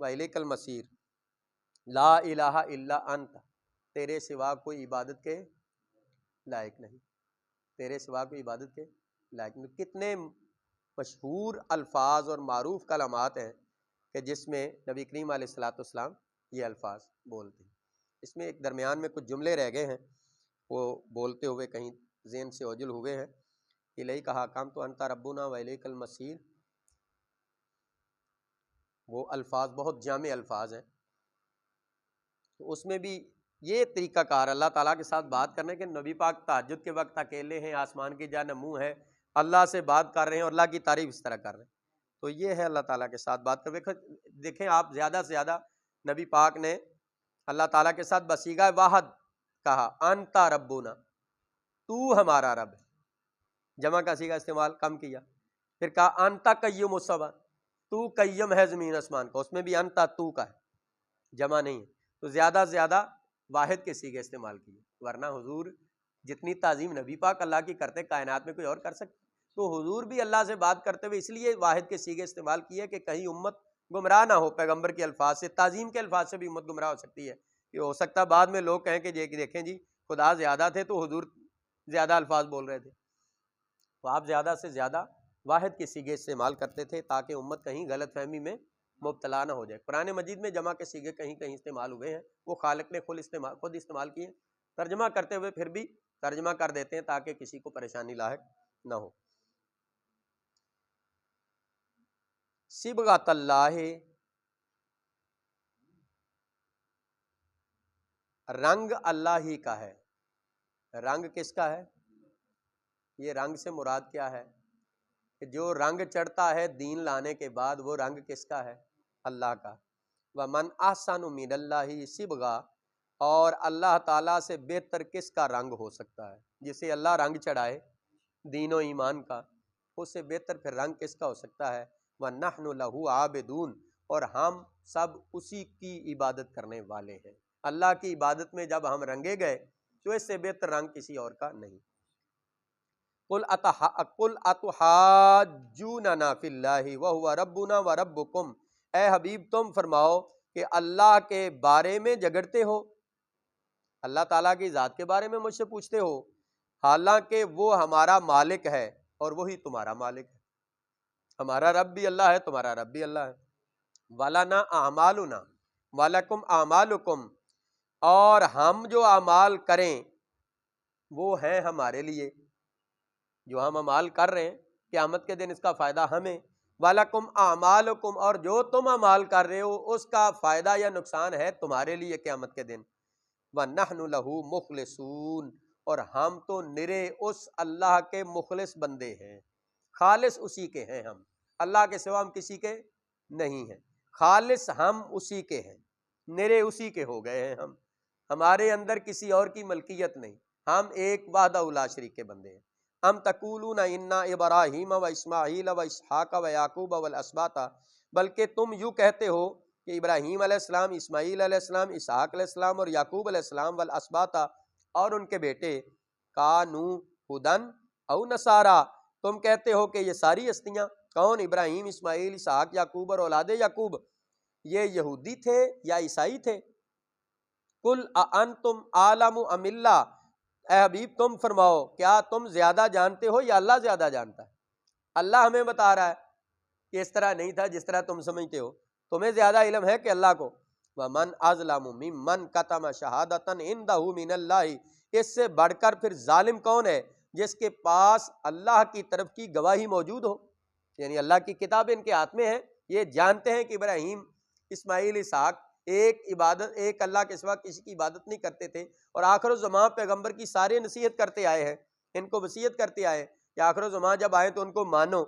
وَإِلَيْكَ الْمَصِيرُ، لا الہ الا انت، تیرے سوا کوئی عبادت کے لائق نہیں، تیرے سوا کوئی عبادت کے لائق نہیں۔ کتنے مشہور الفاظ اور معروف کلمات ہیں کہ جس میں نبی کریم علیہ الصلوۃ والسلام یہ الفاظ بولتے ہیں۔ اس میں ایک درمیان میں کچھ جملے رہ گئے ہیں، وہ بولتے ہوئے کہیں ذہن سے اوجل ہوئے ہیں۔ الیک حاکمت انت ربنا والیک المصیر، وہ الفاظ بہت جامع الفاظ ہیں۔ تو اس میں بھی یہ طریقہ کار اللہ تعالیٰ کے ساتھ بات کرنے کے، نبی پاک تہجد کے وقت اکیلے ہیں، آسمان کی جانب منہ ہے، اللہ سے بات کر رہے ہیں اور اللہ کی تعریف اس طرح کر رہے ہیں۔ تو یہ ہے اللہ تعالیٰ کے ساتھ بات کر۔ دیکھیں آپ زیادہ سے زیادہ نبی پاک نے اللہ تعالیٰ کے ساتھ بصیغہ واحد کہا، انت ربنا، تو ہمارا رب ہے۔ جمع کا صیغہ استعمال کم کیا۔ پھر کہا انت قیوم السماء، تو قیم ہے زمین آسمان کا، اس میں بھی انت تو کا ہے، جمع نہیں ہے۔ تو زیادہ سے زیادہ واحد کے صیغے استعمال کیے، ورنہ حضور جتنی تعظیم نبی پاک اللہ کی کرتے کائنات میں کوئی اور کر سکتے؟ تو حضور بھی اللہ سے بات کرتے ہوئے اس لیے واحد کے صیغے استعمال کیے کہ کہیں امت گمراہ نہ ہو پیغمبر کے الفاظ سے، تعظیم کے الفاظ سے بھی امت گمراہ ہو سکتی ہے۔ کہ ہو سکتا ہے بعد میں لوگ کہیں کہ دیکھیں جی خدا زیادہ تھے تو حضور زیادہ الفاظ بول رہے تھے۔ تو آپ زیادہ سے زیادہ واحد کے صیغے استعمال کرتے تھے تاکہ امت کہیں غلط فہمی میں مبتلا نہ ہو جائے۔ قرآن مجید میں جمع کے صیغے کہیں کہیں استعمال ہوئے ہیں، وہ خالق نے خود استعمال کیے، ترجمہ کرتے ہوئے پھر بھی ترجمہ کر دیتے ہیں تاکہ کسی کو پریشانی لاحق نہ ہو۔ صبغۃ اللہ، رنگ اللہ ہی کا ہے۔ رنگ کس کا ہے؟ یہ رنگ سے مراد کیا ہے؟ کہ جو رنگ چڑھتا ہے دین لانے کے بعد وہ رنگ کس کا ہے؟ اللہ کا۔ وَمَنْ أَحْسَنُ مِنَ اللَّهِ صِبْغًا، اور اللہ تعالیٰ سے بہتر کس کا رنگ ہو سکتا ہے؟ جسے اللہ رنگ چڑھائے دین و ایمان کا، اس سے بہتر پھر رنگ کس کا ہو سکتا ہے؟ وَنَحْنُ لَهُ عَابِدُونَ، اور ہم سب اسی کی عبادت کرنے والے ہیں۔ اللہ کی عبادت میں جب ہم رنگے گئے تو اس سے بہتر رنگ کسی اور کا نہیں۔ قُلْ أَتُحَاجُّونَنَا فِي اللَّهِ وَهُوَ رَبُّنَا وَرَبُّكُمْ، اے حبیب تم فرماؤ کہ اللہ کے بارے میں جھگڑتے ہو، اللہ تعالیٰ کی ذات کے بارے میں مجھ سے پوچھتے ہو، حالانکہ وہ ہمارا مالک ہے اور وہی تمہارا مالک ہے۔ ہمارا رب بھی اللہ ہے، تمہارا رب بھی اللہ ہے۔ وَلَنَا أَعْمَالُنَا وَلَكُمْ أَعْمَالُكُمْ، اور ہم جو اعمال کریں وہ ہیں ہمارے لیے، جو ہم اعمال کر رہے ہیں قیامت کے دن اس کا فائدہ ہمیں، وَلَكُمْ أَعْمَالُكُمْ، اور جو تم اعمال کر رہے ہو اس کا فائدہ یا نقصان ہے تمہارے لیے قیامت کے دن، وَنَحْنُ لَهُ مُخْلِصُونَ، اور ہم تو نرے اس اللہ کے مخلص بندے ہیں، خالص اسی کے ہیں ہم، اللہ کے سوا ہم کسی کے نہیں ہیں، خالص ہم اسی کے ہیں، نرے اسی کے ہو گئے ہیں ہم، ہمارے اندر کسی اور کی ملکیت نہیں، ہم ایک وحدہ لا شریک کے بندے ہیں۔ ام تقولون انا ابراہیم و اسماعیل و اسحاق و یعقوب والاسباط، بلکہ تم یوں کہتے ہو کہ ابراہیم علیہ السلام، اسماعیل علیہ السلام، اسحاق علیہ السلام اور یعقوب علیہ السلام والاسباط اور ان کے بیٹے، کانو ہدن او نصارا، تم کہتے ہو کہ یہ ساری ہستیاں کون، ابراہیم، اسماعیل، اسحاق، یعقوب اور اولاد یعقوب، یہ یہودی تھے یا عیسائی تھے؟ کل انتم عالم ام اللہ، اے حبیب تم فرماؤ کیا تم زیادہ جانتے ہو یا اللہ زیادہ جانتا ہے؟ اللہ ہمیں بتا رہا ہے کہ اس طرح نہیں تھا جس طرح تم سمجھتے ہو، تمہیں زیادہ علم ہے کہ اللہ کو۔ وَمَنْ أَظْلَمُ مِمَّنْ كَتَمَ شَهَادَةً عِنْدَهُ مِنَ اللَّهِ، اس سے بڑھ کر پھر ظالم کون ہے جس کے پاس اللہ کی طرف کی گواہی موجود ہو، یعنی اللہ کی کتاب ان کے ہاتھ میں ہے، یہ جانتے ہیں کہ ابراہیم، اسماعیل، اسحاق ایک اللہ کے سوا کسی کی عبادت نہیں کرتے تھے، اور آخر الزمان پیغمبر کی سارے نصیحت کرتے آئے ہیں، ان کو وصیت کرتے آئے کہ آخر الزمان جب آئے تو ان کو مانو،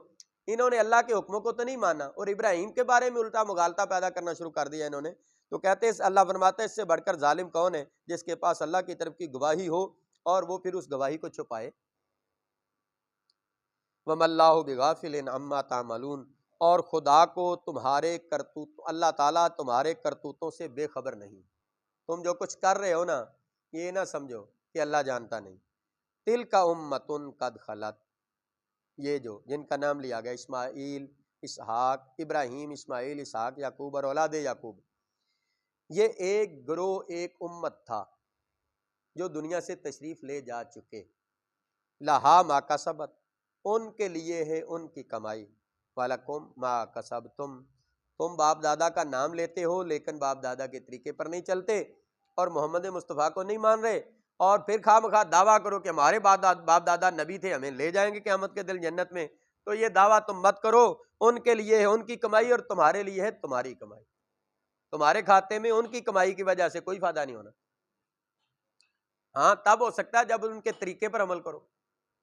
انہوں نے اللہ کے حکموں کو تو نہیں مانا، اور ابراہیم کے بارے میں الٹا مغالطہ پیدا کرنا شروع کر دیا انہوں نے، تو کہتے ہیں اللہ فرماتا ہے اس سے بڑھ کر ظالم کون ہے جس کے پاس اللہ کی طرف کی گواہی ہو اور وہ پھر اس گواہی کو چھپائے۔ وَمَا اللَّهُ بِغَافِلٍ عَمَّا تَعْمَلُونَ، اور خدا کو تمہارے کرتوت، اللہ تعالیٰ تمہارے کرتوتوں سے بے خبر نہیں، تم جو کچھ کر رہے ہو نا یہ نہ سمجھو کہ اللہ جانتا نہیں۔ تِلْکَ أُمَّةٌ قَدْ خَلَتْ، یہ جو جن کا نام لیا گیا اسماعیل، اسحاق، ابراہیم، اسماعیل، اسحاق، یعقوب اور اولاد یعقوب، یہ ایک گروہ، ایک امت تھا جو دنیا سے تشریف لے جا چکے، لہا ما کسبت، ان کے لیے ہے ان کی کمائی، وَلَكُمْ مَا کسبتم، تم باپ دادا کا نام لیتے ہو لیکن باپ دادا کے طریقے پر نہیں چلتے اور محمد مصطفیٰ کو نہیں مان رہے، اور پھر خواہ مخواہ دعویٰ کرو کہ ہمارے باپ دادا نبی تھے ہمیں لے جائیں گے قیامت کے دن جنت میں، تو یہ دعویٰ تم مت کرو، ان کے لیے ہے ان کی کمائی اور تمہارے لیے ہے تمہاری کمائی، تمہارے کھاتے میں ان کی کمائی کی وجہ سے کوئی فائدہ نہیں ہونا، ہاں تب ہو سکتا ہے جب ان کے طریقے پر عمل کرو،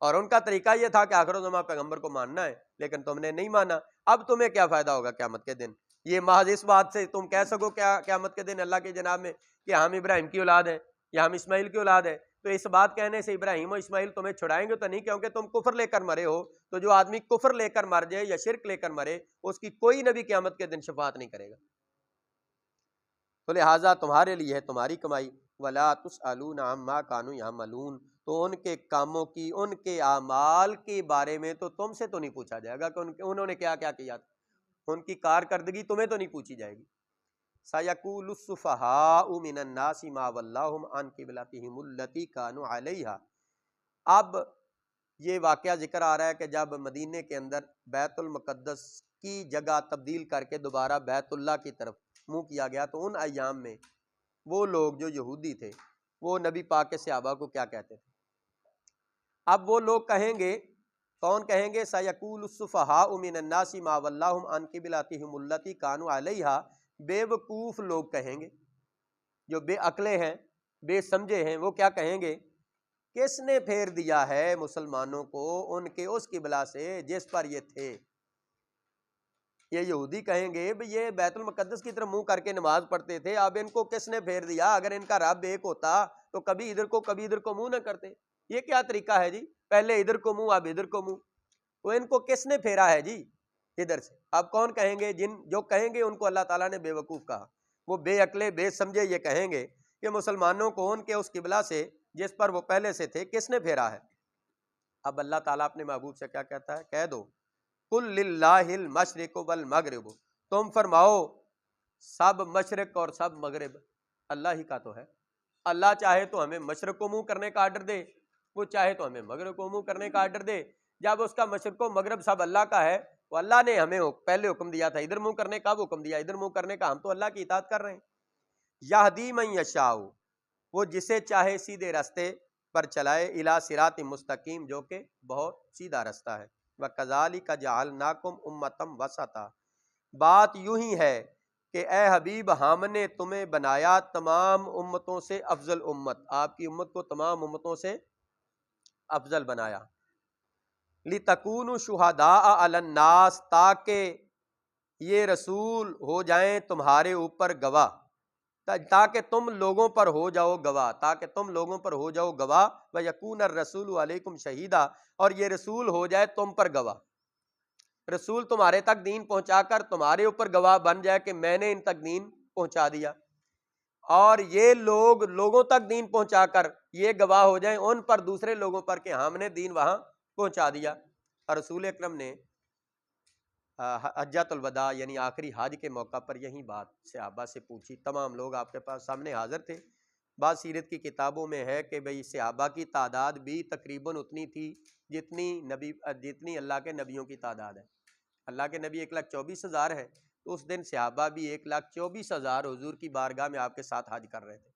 اور ان کا طریقہ یہ تھا کہ آخر الزمان پیغمبر کو ماننا ہے لیکن تم نے نہیں مانا، اب تمہیں کیا فائدہ ہوگا قیامت کے دن؟ یہ محض اس بات سے تم کہہ سکو کیا قیامت کے دن اللہ کے جناب میں کہ ہم ابراہیم کی اولاد ہیں یا ہم اسماعیل کی اولاد ہیں، تو اس بات کہنے سے ابراہیم و اسماعیل تمہیں چھڑائیں گے تو نہیں، کیونکہ تم کفر لے کر مرے ہو، تو جو آدمی کفر لے کر مر جائے یا شرک لے کر مرے اس کی کوئی نبی قیامت کے دن شفاعت نہیں کرے گا، تو لہٰذا تمہارے لیے ہے تمہاری کمائی، وَلَا تُسْأَلُونَ عَمَّا كَانُوا يَعْمَلُونَ، تو ان کے کاموں کی، ان کے اعمال کے بارے میں تو تم سے تو نہیں پوچھا جائے گا کہ انہوں نے کیا کیا کیا تھا، ان کی کارکردگی تمہیں تو نہیں پوچھی جائے گی۔ سَيَقُولُ السُّفَهَاءُ مِنَ النَّاسِ مَا وَلَّاهُمْ عَنْ قِبْلَتِهِمُ الَّتِي كَانُوا عَلَيْهَا، اب یہ واقعہ ذکر آ رہا ہے کہ جب مدینے کے اندر بیت المقدس کی جگہ تبدیل کر کے دوبارہ بیت اللہ کی طرف منہ کیا گیا، تو ان ایام میں وہ لوگ جو یہودی تھے وہ نبی پاک کے صحابہ کو کیا کہتے تھے؟ اب وہ لوگ کہیں گے، کون کہیں گے؟ سَيَقُولُ السُّفَهَاءُ مِنَ النَّاسِ مَا وَلَّاهُمْ عَنْ قِبْلَتِهِمُ الَّتِي كَانُوا عَلَيْهَا، بے وقوف لوگ کہیں گے، جو بے عقلے ہیں، بے سمجھے ہیں، وہ کیا کہیں گے؟ کس نے پھیر دیا ہے مسلمانوں کو ان کے اس قبلہ سے جس پر یہ تھے؟ یہ یہودی کہیں گے بھئی یہ بیت المقدس کی طرف منہ کر کے نماز پڑھتے تھے، اب ان کو کس نے پھیر دیا؟ اگر ان کا رب ایک ہوتا تو کبھی ادھر کو کبھی ادھر کو منہ نہ کرتے، یہ کیا طریقہ ہے جی؟ پہلے ادھر کو منہ اب ادھر کو منہ، تو ان کو کس نے پھیرا ہے جی ادھر سے؟ اب کون کہیں گے؟ جو کہیں گے ان کو اللہ تعالیٰ نے بے وقوف کہا، وہ بے عقلے بے سمجھے یہ کہیں گے کہ مسلمانوں کو ان کے اس قبلہ سے جس پر وہ پہلے سے تھے کس نے پھیرا ہے؟ اب اللہ تعالیٰ اپنے محبوب سے کیا کہتا ہے؟ کہہ دو قُل لِلَّهِ الْمَشْرِقُ وَالْمَغْرِبُ، تم فرماؤ سب مشرق اور سب مغرب اللہ ہی کا تو ہے، اللہ چاہے تو ہمیں مشرق کو منہ کرنے کا آرڈر دے، وہ چاہے تو ہمیں مغرب کو منہ کرنے کا آرڈر دے، جب اس کا مشرق و مغرب سب اللہ کا ہے، وہ اللہ نے ہمیں پہلے حکم دیا تھا ادھر منہ کرنے کا، وہ حکم دیا ادھر منہ کرنے کا، ہم تو اللہ کی اطاعت کر رہے ہیں۔ یہدی من یشاء، وہ جسے چاہے سیدھے راستے پر چلائے، الی صراط مستقیم، جو کہ بہت سیدھا راستہ ہے۔ وَكَذَلِكَ جَعَلْنَاكُمْ أُمَّةً وَسَطًا، بات یوں ہی ہے کہ اے حبیب ہم نے تمہیں بنایا تمام امتوں سے افضل امت، آپ کی امت کو تمام امتوں سے افضل بنایا۔ لِتَكُونُوا شُهَدَاءَ عَلَى النَّاسِ، تاکہ یہ رسول ہو جائیں تمہارے اوپر گواہ، تاکہ تم لوگوں پر ہو جاؤ گواہ، تاکہ تم لوگوں پر ہو جاؤ گواہ۔ وَيَكُونَ الرَّسُولُ عَلَيْكُمْ شَهِيدًا، اور یہ رسول ہو جائے تم پر گواہ، رسول تمہارے تک دین پہنچا کر تمہارے اوپر گواہ بن جائے کہ میں نے ان تک دین پہنچا دیا، اور یہ لوگ لوگوں تک دین پہنچا کر یہ گواہ ہو جائیں ان پر، دوسرے لوگوں پر، کہ ہم نے دین وہاں پہنچا دیا۔ اور رسول اکرم نے حجۃ الوداع یعنی آخری حج کے موقع پر یہی بات صحابہ سے پوچھی، تمام لوگ آپ کے پاس سامنے حاضر تھے۔ بعض سیرت کی کتابوں میں ہے کہ بھئی صحابہ کی تعداد بھی تقریباً اتنی تھی جتنی اللہ کے نبیوں کی تعداد ہے۔ اللہ کے نبی 1,24,000 ہے، تو اس دن صحابہ بھی 1,24,000 حضور کی بارگاہ میں آپ کے ساتھ حج کر رہے تھے،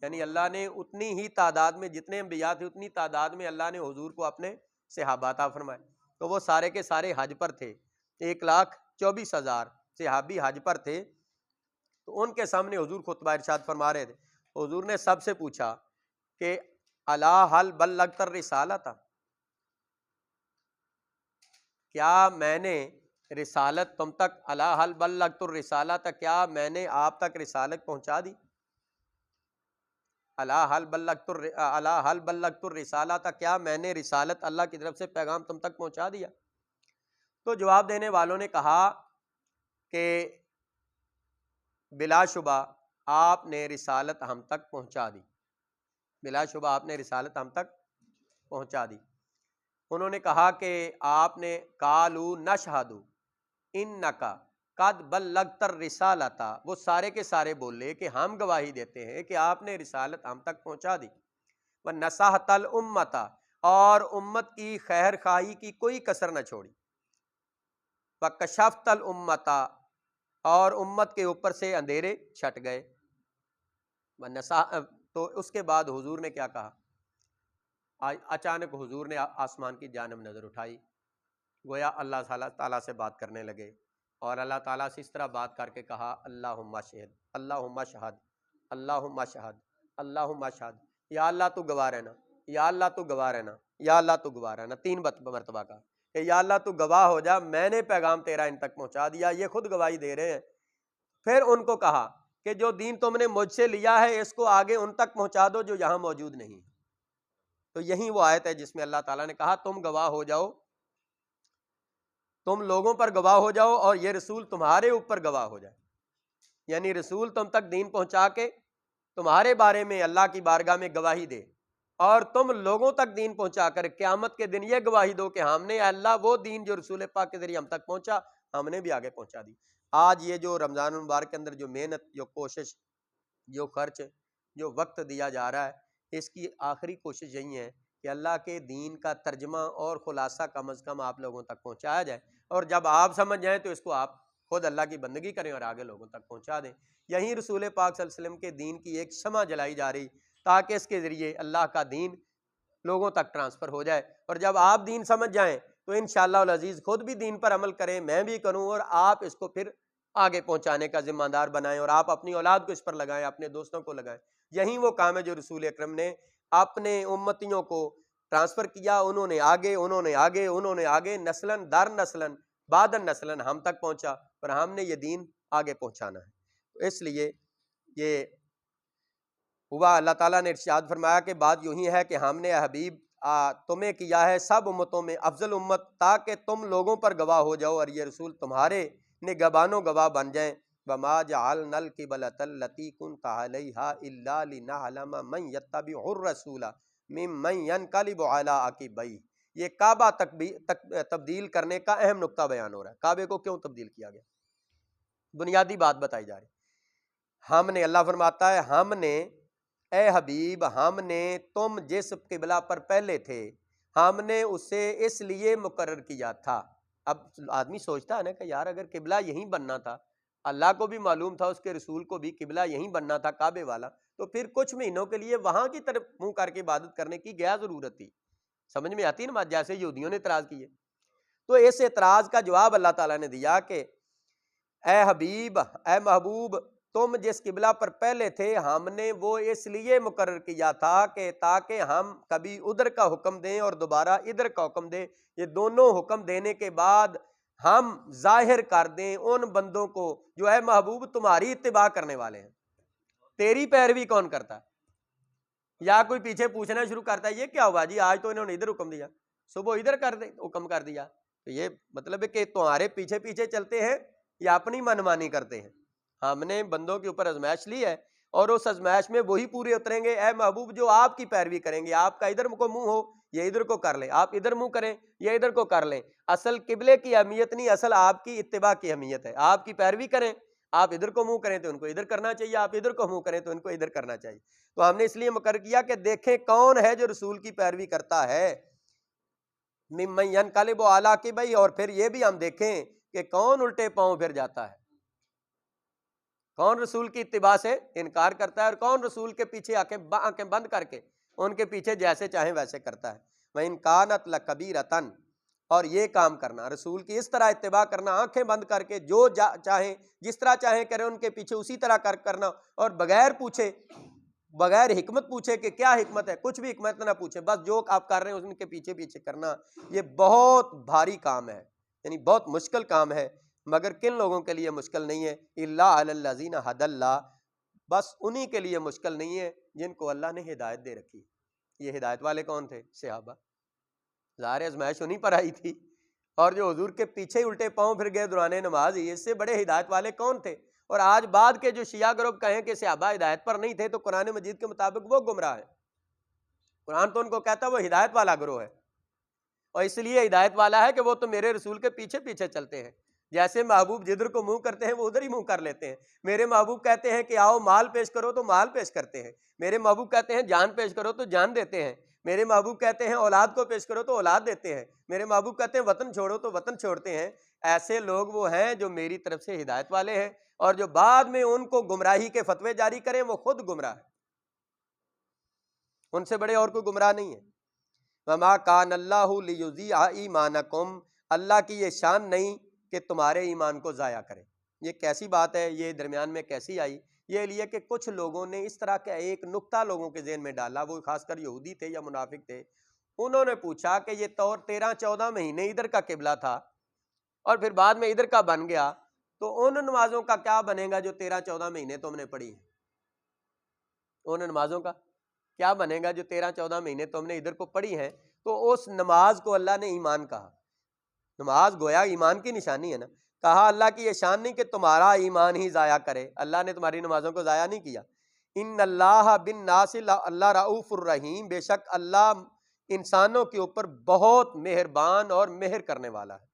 یعنی اللہ نے اتنی ہی تعداد میں، جتنے انبیاء تھے اتنی تعداد میں اللہ نے حضور کو اپنے صحابہ عطا فرمائے، تو وہ سارے کے سارے حج پر تھے۔ 1,24,000 صحابی حج پر تھے، تو ان کے سامنے حضور خطبہ ارشاد فرما رہے تھے۔ حضور نے سب سے پوچھا کہ الا هل بلغت الرسالۃ، کیا میں نے رسالت تم تک، الا هل بلغت الرسالۃ، کیا میں نے آپ تک رسالت پہنچا دی، الا هل بلغت الرسالۃ، کیا میں نے رسالت اللہ کی طرف سے پیغام تم تک پہنچا دیا؟ تو جواب دینے والوں نے کہا کہ بلا شبہ آپ نے رسالت ہم تک پہنچا دی، بلا شبہ آپ نے رسالت ہم تک پہنچا دی۔ انہوں نے کہا کہ آپ نے قالوا نشہد انک قد بلغت الرسالۃ، وہ سارے کے سارے بولے کہ ہم گواہی دیتے ہیں کہ آپ نے رسالت ہم تک پہنچا دی۔ ونصحت الامۃ، اور امت کی خیر خواہی کی کوئی کسر نہ چھوڑی۔ وکشفت الامۃ، اور امت کے اوپر سے اندھیرے چھٹ گئے۔ تو اس کے بعد حضور نے کیا کہا؟ اچانک حضور نے آسمان کی جانب نظر اٹھائی، گویا اللہ تعالیٰ سے بات کرنے لگے، اور اللہ تعالیٰ سے اس طرح بات کر کے کہا اللہم شہد، اللہم شہد، اللہم شہد، اللہم شہد، یا اللہ تو گواہ رہنا، یا اللہ تو گواہ رہنا، یا اللہ تو گواہ رہنا، 3 مرتبہ کہا کہ یا اللہ تو گواہ ہو جا، میں نے پیغام تیرا ان تک پہنچا دیا، یہ خود گواہی دے رہے ہیں۔ پھر ان کو کہا کہ جو دین تم نے مجھ سے لیا ہے اس کو آگے ان تک پہنچا دو جو یہاں موجود نہیں۔ تو یہی وہ آیت ہے جس میں اللہ تعالیٰ نے کہا تم گواہ ہو جاؤ، تم لوگوں پر گواہ ہو جاؤ، اور یہ رسول تمہارے اوپر گواہ ہو جائے، یعنی رسول تم تک دین پہنچا کے تمہارے بارے میں اللہ کی بارگاہ میں گواہی دے، اور تم لوگوں تک دین پہنچا کر قیامت کے دن یہ گواہی دو کہ ہم نے اللہ وہ دین جو رسول پاک کے ذریعے ہم تک پہنچا ہم نے بھی آگے پہنچا دی۔ آج یہ جو رمضان المبارک کے اندر جو محنت، جو کوشش، جو خرچ، جو وقت دیا جا رہا ہے، اس کی آخری کوشش یہی ہے کہ اللہ کے دین کا ترجمہ اور خلاصہ کم از کم آپ لوگوں تک پہنچایا جائے، اور جب آپ سمجھ جائیں تو اس کو آپ خود اللہ کی بندگی کریں اور آگے لوگوں تک پہنچا دیں۔ یہی رسول پاک صلی اللہ علیہ وسلم کے دین کی ایک شمع جلائی جا رہی تاکہ اس کے ذریعے اللہ کا دین لوگوں تک ٹرانسفر ہو جائے، اور جب آپ دین سمجھ جائیں تو انشاءاللہ العزیز خود بھی دین پر عمل کریں، میں بھی کروں، اور آپ اس کو پھر آگے پہنچانے کا ذمہ دار بنائیں، اور آپ اپنی اولاد کو اس پر لگائیں، اپنے دوستوں کو لگائیں۔ یہی وہ کام ہے جو رسول اکرم نے اپنے امتیوں کو ٹرانسفر کیا، انہوں نے آگے، انہوں نے آگے، انہوں نے آگے، نسلاً در نسلاً بعدن نسلاً ہم تک پہنچا، اور ہم نے یہ دین آگے پہنچانا ہے۔ تو اس لیے یہ ہوا، اللہ تعالیٰ نے ارشاد فرمایا کہ بات یوں ہی ہے کہ ہم نے حبیب تمہیں کیا ہے سب امتوں میں افضل امت، تاکہ تم لوگوں پر گواہ ہو جاؤ اور یہ رسول تمہارے نگہبانو گواہ بن جائیں۔ وَمَا جَعَلْنَا الْقِبْلَةَ الَّتِي كُنْتَ عَلَيْهَا إِلَّا لِنَعْلَمَ مَنْ يَتَّبِعُ الرَّسُولَ مِمَّنْ يَنْقَلِبُ عَلَىٰ عَقِبَيْهِ۔ یہ کعبہ تبدیل کرنے کا اہم نقطہ بیان ہو رہا ہے۔ کعبے کو کیوں تبدیل کیا گیا؟ بنیادی بات بتائی جا رہی۔ ہم نے، اللہ فرماتا ہے ہم نے، اے حبیب ہم نے تم جس قبلہ پر پہلے تھے ہم نے اسے اس لیے مقرر کیا تھا۔ اب آدمی سوچتا ہے نا کہ یار اگر قبلہ یہیں بننا تھا، اللہ کو بھی معلوم تھا، اس کے رسول کو بھی قبلہ یہیں بننا تھا کعبے والا، تو پھر کچھ مہینوں کے لیے وہاں کی طرف منہ کر کے عبادت کرنے کی کیا ضرورت تھی؟ سمجھ میں آتی ہے نا بات؟ جیسے یہودیوں نے اعتراض کیے، تو اس اعتراض کا جواب اللہ تعالیٰ نے دیا کہ اے حبیب، اے محبوب، تم جس قبلہ پر پہلے تھے ہم نے وہ اس لیے مقرر کیا تھا کہ تاکہ ہم کبھی ادھر کا حکم دیں اور دوبارہ ادھر کا حکم دیں، یہ دونوں حکم دینے کے بعد ہم ظاہر کر دیں ان بندوں کو جو اے محبوب تمہاری اتباع کرنے والے ہیں۔ تیری پیروی کون کرتا ہے؟ یا کوئی پیچھے پوچھنا شروع کرتا ہے یہ کیا ہوا جی، آج تو انہوں نے ادھر حکم دیا، صبح ادھر حکم کر دیا، تو یہ مطلب ہے کہ تمہارے پیچھے پیچھے چلتے ہیں یا اپنی منمانی کرتے ہیں؟ ہم نے بندوں کے اوپر ازمائش لی ہے اور اس ازمائش میں وہی پورے اتریں گے اے محبوب جو آپ کی پیروی کریں گے۔ آپ کا ادھر کو منہ ہو یہ ادھر کو کر لیں، آپ ادھر منہ کریں یہ ادھر کو کر لیں، اصل قبلے کی اہمیت نہیں، اصل آپ کی اتباع کی اہمیت ہے۔ آپ کی پیروی کریں، آپ ادھر کو منہ کریں تو ان کو ادھر کرنا چاہیے، آپ ادھر کو منہ کریں تو ان کو ادھر کرنا چاہیے۔ تو ہم نے اس لیے مقرر کیا کہ دیکھیں کون ہے جو رسول کی پیروی کرتا ہے، ممن ینقلب علی عقبیہ، اور پھر یہ بھی ہم دیکھیں کہ کون الٹے پاؤں پھر جاتا ہے، کون رسول کی اتباع سے انکار کرتا ہے اور کون رسول کے پیچھے آنکھیں بند کر کے ان کے پیچھے جیسے چاہیں ویسے کرتا ہے۔ وَإِن كَانَتْ لَكَبِيرَةً، اور یہ کام کرنا رسول کی اس طرح اتباع کرنا، آنکھیں بند کر کے جو چاہیں جس طرح چاہیں کریں ان کے پیچھے اسی طرح کرنا، اور بغیر پوچھے بغیر حکمت پوچھے کہ کیا حکمت ہے، کچھ بھی حکمت نہ پوچھے، بس جو آپ کر رہے ہیں ان کے پیچھے پیچھے کرنا، یہ بہت بھاری کام ہے، یعنی بہت مشکل کام ہے۔ مگر کن لوگوں کے لیے مشکل نہیں ہے؟ الا علی الذین ھدی اللہ، بس انہی کے لیے مشکل نہیں ہے جن کو اللہ نے ہدایت دے رکھی۔ یہ ہدایت والے کون تھے؟ صحابہ۔ ظاہر ازمائش انہی پر آئی تھی، اور جو حضور کے پیچھے ہی الٹے پاؤں پھر گئے دوران نماز، اس سے بڑے ہدایت والے کون تھے؟ اور آج بعد کے جو شیعہ گروپ کہیں کہ صحابہ ہدایت پر نہیں تھے تو قرآن مجید کے مطابق وہ گمراہ ہے۔ قرآن تو ان کو کہتا ہے وہ ہدایت والا گروہ ہے، اور اس لیے ہدایت والا ہے کہ وہ تو میرے رسول کے پیچھے پیچھے چلتے ہیں۔ جیسے محبوب جدھر کو منہ کرتے ہیں وہ ادھر ہی منہ کر لیتے ہیں۔ میرے محبوب کہتے ہیں کہ آؤ مال پیش کرو تو مال پیش کرتے ہیں، میرے محبوب کہتے ہیں جان پیش کرو تو جان دیتے ہیں، میرے محبوب کہتے ہیں اولاد کو پیش کرو تو اولاد دیتے ہیں، میرے محبوب کہتے ہیں وطن چھوڑو تو وطن چھوڑتے ہیں۔ ایسے لوگ وہ ہیں جو میری طرف سے ہدایت والے ہیں، اور جو بعد میں ان کو گمراہی کے فتوے جاری کریں وہ خود گمراہ ہیں، ان سے بڑے اور کوئی گمراہ نہیں ہے۔ وما کان اللہ لیضیع ایمانکم، اللہ کی یہ شان نہیں کہ تمہارے ایمان کو ضائع کرے۔ یہ کیسی بات ہے، یہ درمیان میں کیسی آئی؟ یہ لیے کہ کچھ لوگوں نے اس طرح کا ایک نکتہ لوگوں کے ذہن میں ڈالا، وہ خاص کر یہودی تھے یا منافق تھے۔ انہوں نے پوچھا کہ یہ 13-14 مہینے ادھر کا قبلہ تھا اور پھر بعد میں ادھر کا بن گیا، تو ان نمازوں کا کیا بنے گا جو 13-14 مہینے تم نے پڑھی ہیں؟ ان نمازوں کا کیا بنے گا جو 13-14 مہینے تم نے ادھر کو پڑھی ہیں؟ تو اس نماز کو اللہ نے ایمان کہا۔ نماز گویا ایمان کی نشانی ہے نا۔ کہا اللہ کی یہ شان نہیں کہ تمہارا ایمان ہی ضائع کرے، اللہ نے تمہاری نمازوں کو ضائع نہیں کیا۔ ان اللہ بالناس اللہ رؤوف الرحیم، بے شک اللہ انسانوں کے اوپر بہت مہربان اور مہر کرنے والا ہے،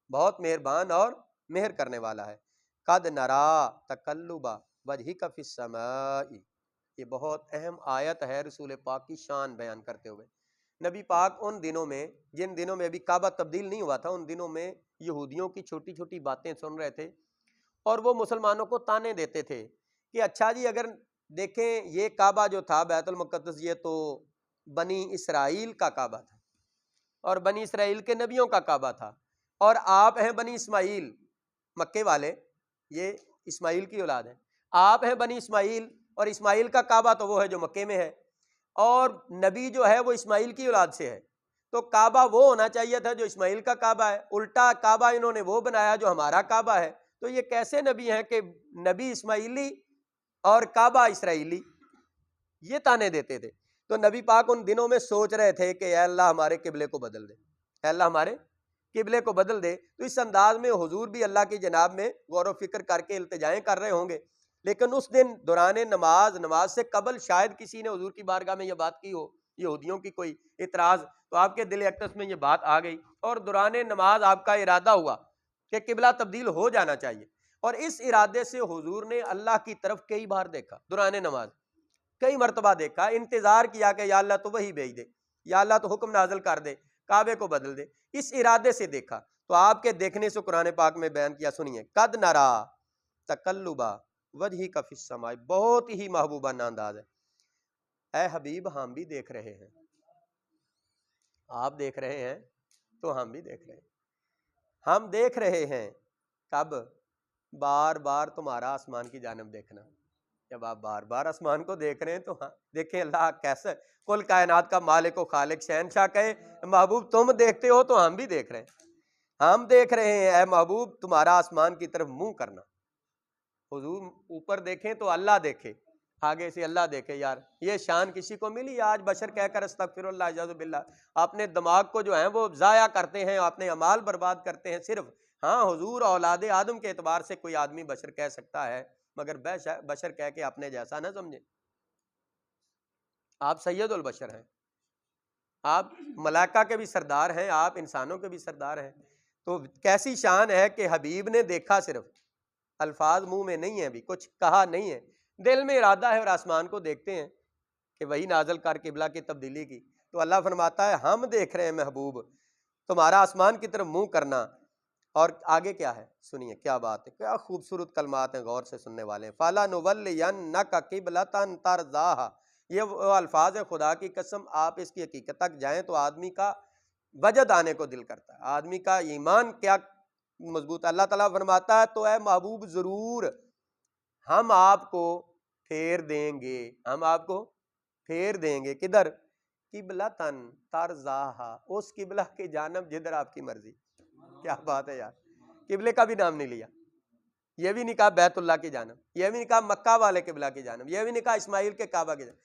بہت مہربان اور مہر کرنے والا ہے۔ قد نرا تقلب وجہک فی السماء، یہ بہت اہم آیت ہے رسول پاک کی شان بیان کرتے ہوئے۔ نبی پاک ان دنوں میں، جن دنوں میں ابھی کعبہ تبدیل نہیں ہوا تھا، ان دنوں میں یہودیوں کی چھوٹی چھوٹی باتیں سن رہے تھے، اور وہ مسلمانوں کو تانے دیتے تھے کہ اچھا جی اگر دیکھیں یہ کعبہ جو تھا بیت المقدس، یہ تو بنی اسرائیل کا کعبہ تھا اور بنی اسرائیل کے نبیوں کا کعبہ تھا، اور آپ ہیں بنی اسماعیل مکے والے، یہ اسماعیل کی اولاد ہیں، آپ ہیں بنی اسماعیل، اور اسماعیل کا کعبہ تو وہ ہے جو مکے میں ہے، اور نبی جو ہے وہ اسماعیل کی اولاد سے ہے، تو کعبہ وہ ہونا چاہیے تھا جو اسماعیل کا کعبہ ہے، الٹا کعبہ انہوں نے وہ بنایا جو ہمارا کعبہ ہے۔ تو یہ کیسے نبی ہیں کہ نبی اسماعیلی اور کعبہ اسرائیلی؟ یہ تانے دیتے تھے۔ تو نبی پاک ان دنوں میں سوچ رہے تھے کہ اے اللہ ہمارے قبلے کو بدل دے، اے اللہ ہمارے قبلے کو بدل دے۔ تو اس انداز میں حضور بھی اللہ کی جناب میں غور و فکر کر کے التجائیں کر رہے ہوں گے، لیکن اس دن دوران نماز سے قبل شاید کسی نے حضور کی بارگاہ میں یہ بات کی ہو، یہودیوں کی کوئی اعتراض، تو آپ کے دل اقدس میں یہ بات آ گئی، اور دوران نماز آپ کا ارادہ ہوا کہ قبلہ تبدیل ہو جانا چاہیے، اور اس ارادے سے حضور نے اللہ کی طرف کئی بار دیکھا، دوران نماز کئی مرتبہ دیکھا، انتظار کیا کہ یا اللہ تو وہی بھیج دے، یا اللہ تو حکم نازل کر دے، کعبے کو بدل دے، اس ارادے سے دیکھا۔ تو آپ کے دیکھنے سے قرآن پاک میں بیان کیا، سنیے، قد نرا تقلب وجہک فی السماء، بہت ہی محبوبانہ انداز ہے۔ اے حبیب ہم بھی دیکھ رہے ہیں، آپ دیکھ رہے ہیں تو ہم بھی دیکھ رہے ہیں، ہم دیکھ رہے ہیں۔ کب؟ بار بار تمہارا آسمان کی جانب دیکھنا۔ جب آپ بار بار آسمان کو دیکھ رہے ہیں تو ہاں دیکھیں اللہ کیسے کل کائنات کا مالک و خالق شہنشاہ کہے محبوب تم دیکھتے ہو تو ہم بھی دیکھ رہے ہیں، ہم دیکھ رہے ہیں اے محبوب تمہارا آسمان کی طرف منہ کرنا۔ حضور اوپر دیکھیں تو اللہ دیکھے، آگے سے اللہ دیکھے۔ یار یہ شان کسی کو ملی؟ آج بشر کہہ کر استغفر اللہ اعوذ باللہ اپنے دماغ کو جو ہے وہ ضائع کرتے ہیں، اپنے اعمال برباد کرتے ہیں صرف۔ ہاں حضور اولاد آدم کے اعتبار سے کوئی آدمی بشر کہہ سکتا ہے، مگر بشر کہہ کے اپنے جیسا نہ سمجھے۔ آپ سید البشر ہیں، آپ ملائکہ کے بھی سردار ہیں، آپ انسانوں کے بھی سردار ہیں۔ تو کیسی شان ہے کہ حبیب نے دیکھا، صرف الفاظ منہ میں نہیں ہیں، بھی کچھ کہا نہیں ہے، دل میں ارادہ ہے، اور آسمان کو دیکھتے ہیں کہ وہی نازل کر قبلہ کی تبدیلی کی۔ تو اللہ فرماتا ہے ہم دیکھ رہے ہیں محبوب تمہارا آسمان کی طرف منہ کرنا۔ اور آگے کیا ہے سنیے، کیا بات ہے، کیا خوبصورت کلمات ہیں، غور سے سننے والے ہیں۔ فَلَنُوَلِّيَنَّكَ قِبْلَةً تَرْضَاهَا، یہ وہ الفاظ ہے خدا کی قسم، آپ اس کی حقیقت تک جائیں تو آدمی کا وجد آنے کو دل کرتا ہے، آدمی کا ایمان کیا مضبوط۔ اللہ تعالیٰ فرماتا ہے تو اے محبوب ضرور ہم آپ کو پھیر دیں گے، ہم آپ کو پھیر دیں گے، کدھر؟ قبلتاً ترضاہا، اس قبلہ کی جانب جدھر آپ کی مرضی۔ کیا بات ہے یار، قبلے کا بھی نام نہیں لیا، یہ بھی نہیں کہا بیت اللہ کی جانب، یہ بھی نہیں کہا مکہ والے قبلہ کی جانب، یہ بھی نہیں کہا اسماعیل کے کعبہ کی جانب،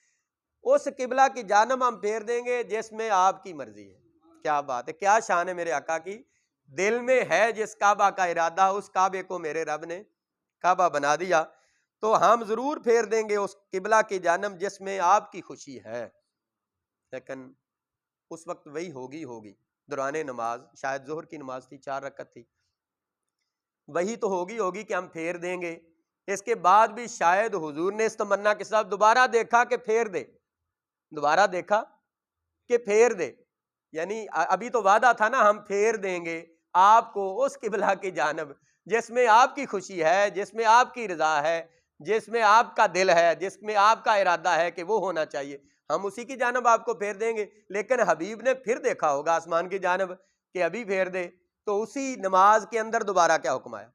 اس قبلہ کی جانب ہم پھیر دیں گے جس میں آپ کی مرضی ہے۔ کیا بات ہے، کیا شان ہے میرے آقا کی، دل میں ہے جس کعبہ کا ارادہ اس کعبے کو میرے رب نے کعبہ بنا دیا، تو ہم ضرور پھیر دیں گے اس قبلہ کی جانب جس میں آپ کی خوشی ہے۔ لیکن اس وقت وہی ہوگی دوران نماز، شاید ظہر کی نماز تھی، 4 رکعت تھی، وہی تو ہوگی کہ ہم پھیر دیں گے۔ اس کے بعد بھی شاید حضور نے اس تمنا کے ساتھ دوبارہ دیکھا کہ پھیر دے، دوبارہ دیکھا کہ پھیر دے، یعنی ابھی تو وعدہ تھا نا ہم پھیر دیں گے آپ کو اس قبلہ کی جانب جس میں آپ کی خوشی ہے، جس میں آپ کی رضا ہے، جس میں آپ کا دل ہے، جس میں آپ کا ارادہ ہے کہ وہ ہونا چاہیے، ہم اسی کی جانب آپ کو پھیر دیں گے۔ لیکن حبیب نے پھر دیکھا ہوگا آسمان کی جانب کہ ابھی پھیر دے، تو اسی نماز کے اندر دوبارہ کیا حکم آیا؟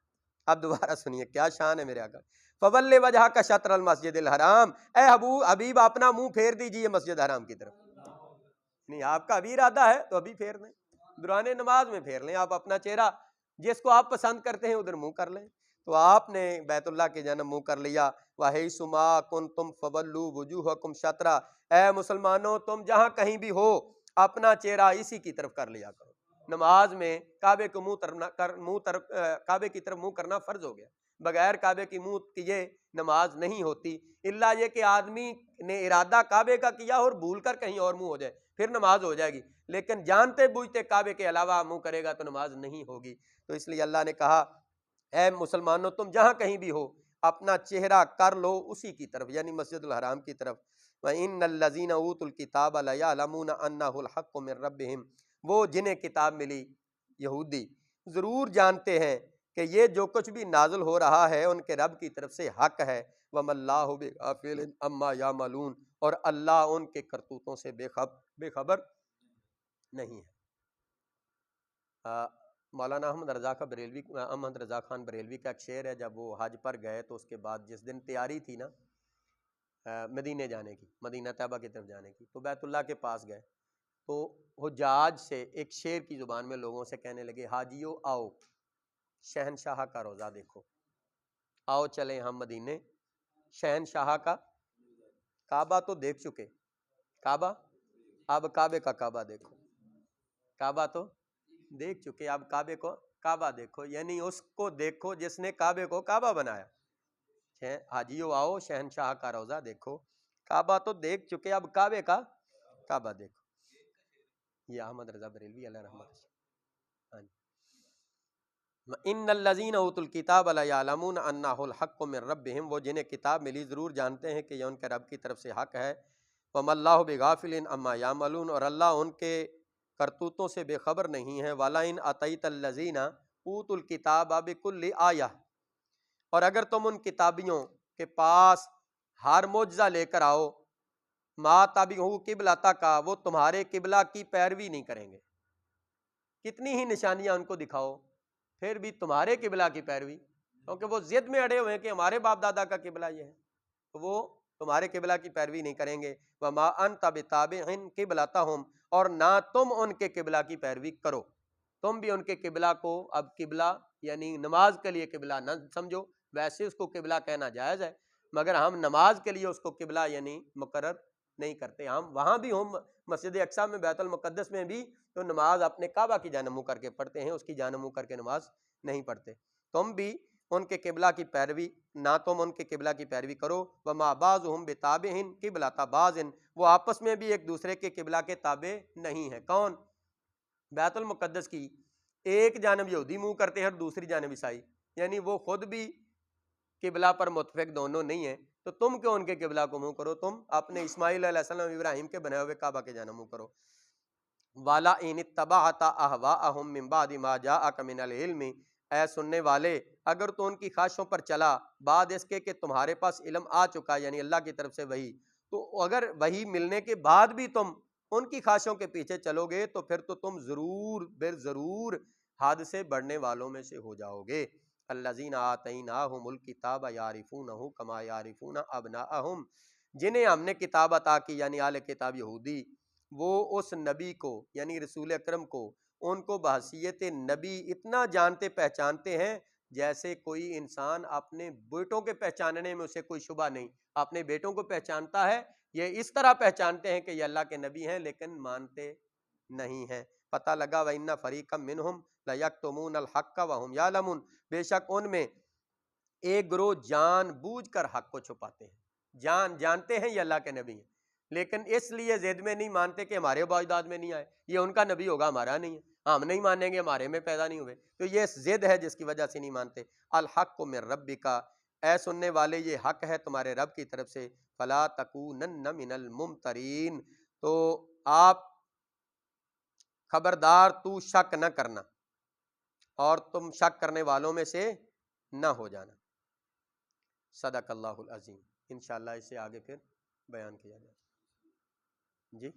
اب دوبارہ سنیے کیا شان ہے میرے آقا۔ فَوَلِّ وَجْهَكَ شَطْرَ الْمَسْجِدِ الْحَرَامِ، اے حبیب اپنا منہ پھیر دیجئے مسجد حرام کی طرف۔ نہیں آپ کا ابھی ارادہ ہے تو ابھی پھیر لیں، دوران نماز میں پھیر لیں، آپ اپنا چہرہ جس کو آپ پسند کرتے ہیں ادھر منہ کر لیں۔ تو آپ نے بیت اللہ کی جانب منہ کر لیا۔ وَحَيْثُ مَا كُنْتُمْ فَوَلُّوا وُجُوهَكُمْ شَطْرَهُ، اے مسلمانوں تم جہاں کہیں بھی ہو اپنا چہرہ اسی کی طرف کر لیا کرو۔ نماز میں کعبے کو کعبے کی طرف منہ کرنا فرض ہو گیا، بغیر کعبے کی منہ کیے نماز نہیں ہوتی، الا یہ کہ آدمی نے ارادہ کعبے کا کیا اور بھول کر کہیں اور منہ ہو جائے پھر نماز ہو جائے گی، لیکن جانتے بوجھتے کعبے کے علاوہ منہ کرے گا تو نماز نہیں ہوگی۔ تو اس لیے اللہ نے کہا اے مسلمانوں تم جہاں کہیں بھی ہو اپنا چہرہ کر لو اسی کی طرف، یعنی مسجد الحرام کی طرف۔ وَإِنَّ الَّذِينَ أُوتُوا الْكِتَابَ لَيَعْلَمُونَ أَنَّهُ الْحَقُّ مِنْ رَبِّهِمْ، وہ جنہیں کتاب ملی یہودی ضرور جانتے ہیں کہ یہ جو کچھ بھی نازل ہو رہا ہے ان کے رب کی طرف سے حق ہے۔ وَمَا اللَّهُ بِغَافِلٍ عَمَّا يَعْمَلُونَ، اور اللہ ان کے کرتوتوں سے بے خبر نہیں ہے۔ مولانا احمد رضا خان بریلوی کا ایک شعر ہے، جب وہ حج پر گئے تو اس کے بعد جس دن تیاری تھی نا مدینے جانے کی، مدینہ طیبہ کی طرف جانے کی، تو بیت اللہ کے پاس گئے تو حجاج سے ایک شعر کی زبان میں لوگوں سے کہنے لگے حاجیو آؤ شہنشاہ کا روزہ دیکھو، آؤ چلیں ہم مدینے شہنشاہ کا۔ کعبہ تو دیکھ چکے، کعبہ اب کعبے کا کعبہ دیکھو، کعبہ تو دیکھ چکے اب کعبے کو کعبہ دیکھو، یعنی اس کو دیکھو جس نے کعبے کو کعبہ بنایا۔ حاجیو آؤ شہنشاہ کا روزہ دیکھو، کعبہ تو دیکھ چکے اب کعبے کا کعبہ دیکھو۔ یہ احمد رضا بریلوی علیہ رحمت۔ ان الذین اوتوا الکتاب لیعلمون انہ الحق من ربہم، وہ جنہیں کتاب ملی ضرور جانتے ہیں کہ یہ ان کے رب کی طرف سے حق ہے۔ وما اللہ بغافل عما یعملون، اور اللہ ان کے کرتوتوں سے بے خبر نہیں ہے۔ ولئن اتیت الذین اوتوا الکتاب بکل آیہ، اور اگر تم ان کتابیوں کے پاس ہر معجزہ لے کر آؤ، ما تابعوا قبلتا کا، وہ تمہارے قبلہ کی پیروی نہیں کریں گے، کتنی ہی نشانیاں ان کو دکھاؤ پھر بھی تمہارے قبلہ کی پیروی، کیونکہ وہ ضد میں اڑے ہوئے ہیں کہ ہمارے باپ دادا کا قبلہ یہ ہے، تو وہ تمہارے قبلہ کی پیروی نہیں کریں گے۔ وما انت بتابع قبلتہم، اور نہ تم ان کے قبلہ کی پیروی کرو، تم بھی ان کے قبلہ کو اب قبلہ یعنی نماز کے لیے قبلہ نہ سمجھو، ویسے اس کو قبلہ کہنا جائز ہے مگر ہم نماز کے لیے اس کو قبلہ یعنی مقرر نہیں کرتے۔ ہم وہاں بھی ہم مسجد اقصی میں بیت المقدس میں بھی تو نماز اپنے کعبہ کی جانب منہ کر کے پڑھتے ہیں، اس کی جانب منہ کر کے نماز نہیں پڑھتے۔ تم بھی ان کے قبلہ کی پیروی، نہ تم ان کے قبلہ کی پیروی کرو۔ وما بعضهم بتابع قبلۃ بعض، وہ آپس میں بھی ایک دوسرے کے قبلہ کے تابع نہیں ہے۔ کون؟ بیت المقدس کی ایک جانب یہودی منہ کرتے ہیں اور دوسری جانب عیسائی، یعنی وہ خود بھی قبلہ پر متفق دونوں نہیں ہیں، تو تم کیوں ان کے قبلہ کو منہ کرو، تم اپنے اسماعیل علیہ السلام ابراہیم کے بنائے ہوئے کعبہ کے جانب منہ کرو۔ والا ان اتبعت اهواءهم من بعد ما جاءك من العلم، اے سننے والے اگر تو ان کی خواہشوں پر چلا بعد اس کے کہ تمہارے پاس علم آ چکا، یعنی اللہ کی طرف سے وحی، تو اگر وحی ملنے کے بعد بھی تم ان کی خواہشوں کے پیچھے چلو گے تو پھر تو تم ضرور ضرور حد سے بڑھنے والوں میں سے ہو جاؤ گے۔ الذین آتیناہم الکتاب یعرفونہ کما یعرفون ابناءہم، جنہیں ہم نے کتاب عطا کی یعنی اہل کتاب یہودی، وہ اس نبی کو یعنی رسول اکرم کو ان کو بحیثیت نبی اتنا جانتے پہچانتے ہیں جیسے کوئی انسان اپنے بیٹوں کے پہچاننے میں اسے کوئی شبہ نہیں، اپنے بیٹوں کو پہچانتا ہے، یہ اس طرح پہچانتے ہیں کہ یہ اللہ کے نبی ہیں لیکن مانتے نہیں ہیں۔ پتہ لگا وَإِنَّ فَرِيقًا مِّنْهُمْ لَيَكْتُمُونَ الْحَقَّ وَهُمْ يَعْلَمُونَ، بے شک ان میں ایک گروہ جان بوجھ کر حق کو چھپاتے ہیں، جانتے ہیں یہ اللہ کے نبی ہیں لیکن اس لیے ضد میں نہیں مانتے کہ ہمارے باجداد میں نہیں آئے، یہ ان کا نبی ہوگا ہمارا نہیں ہے، ہم نہیں مانیں گے ہمارے میں پیدا نہیں ہوئے، تو یہ ضد ہے جس کی وجہ سے نہیں مانتے۔ الحق من ربک، اے سننے والے یہ حق ہے تمہارے رب کی طرف سے، فلا تکونن من الممترین، تو آپ خبردار تو شک نہ کرنا اور تم شک کرنے والوں میں سے نہ ہو جانا۔ صدق اللہ العظیم۔ انشاءاللہ اس سے آگے پھر بیان کیا جائے۔ جی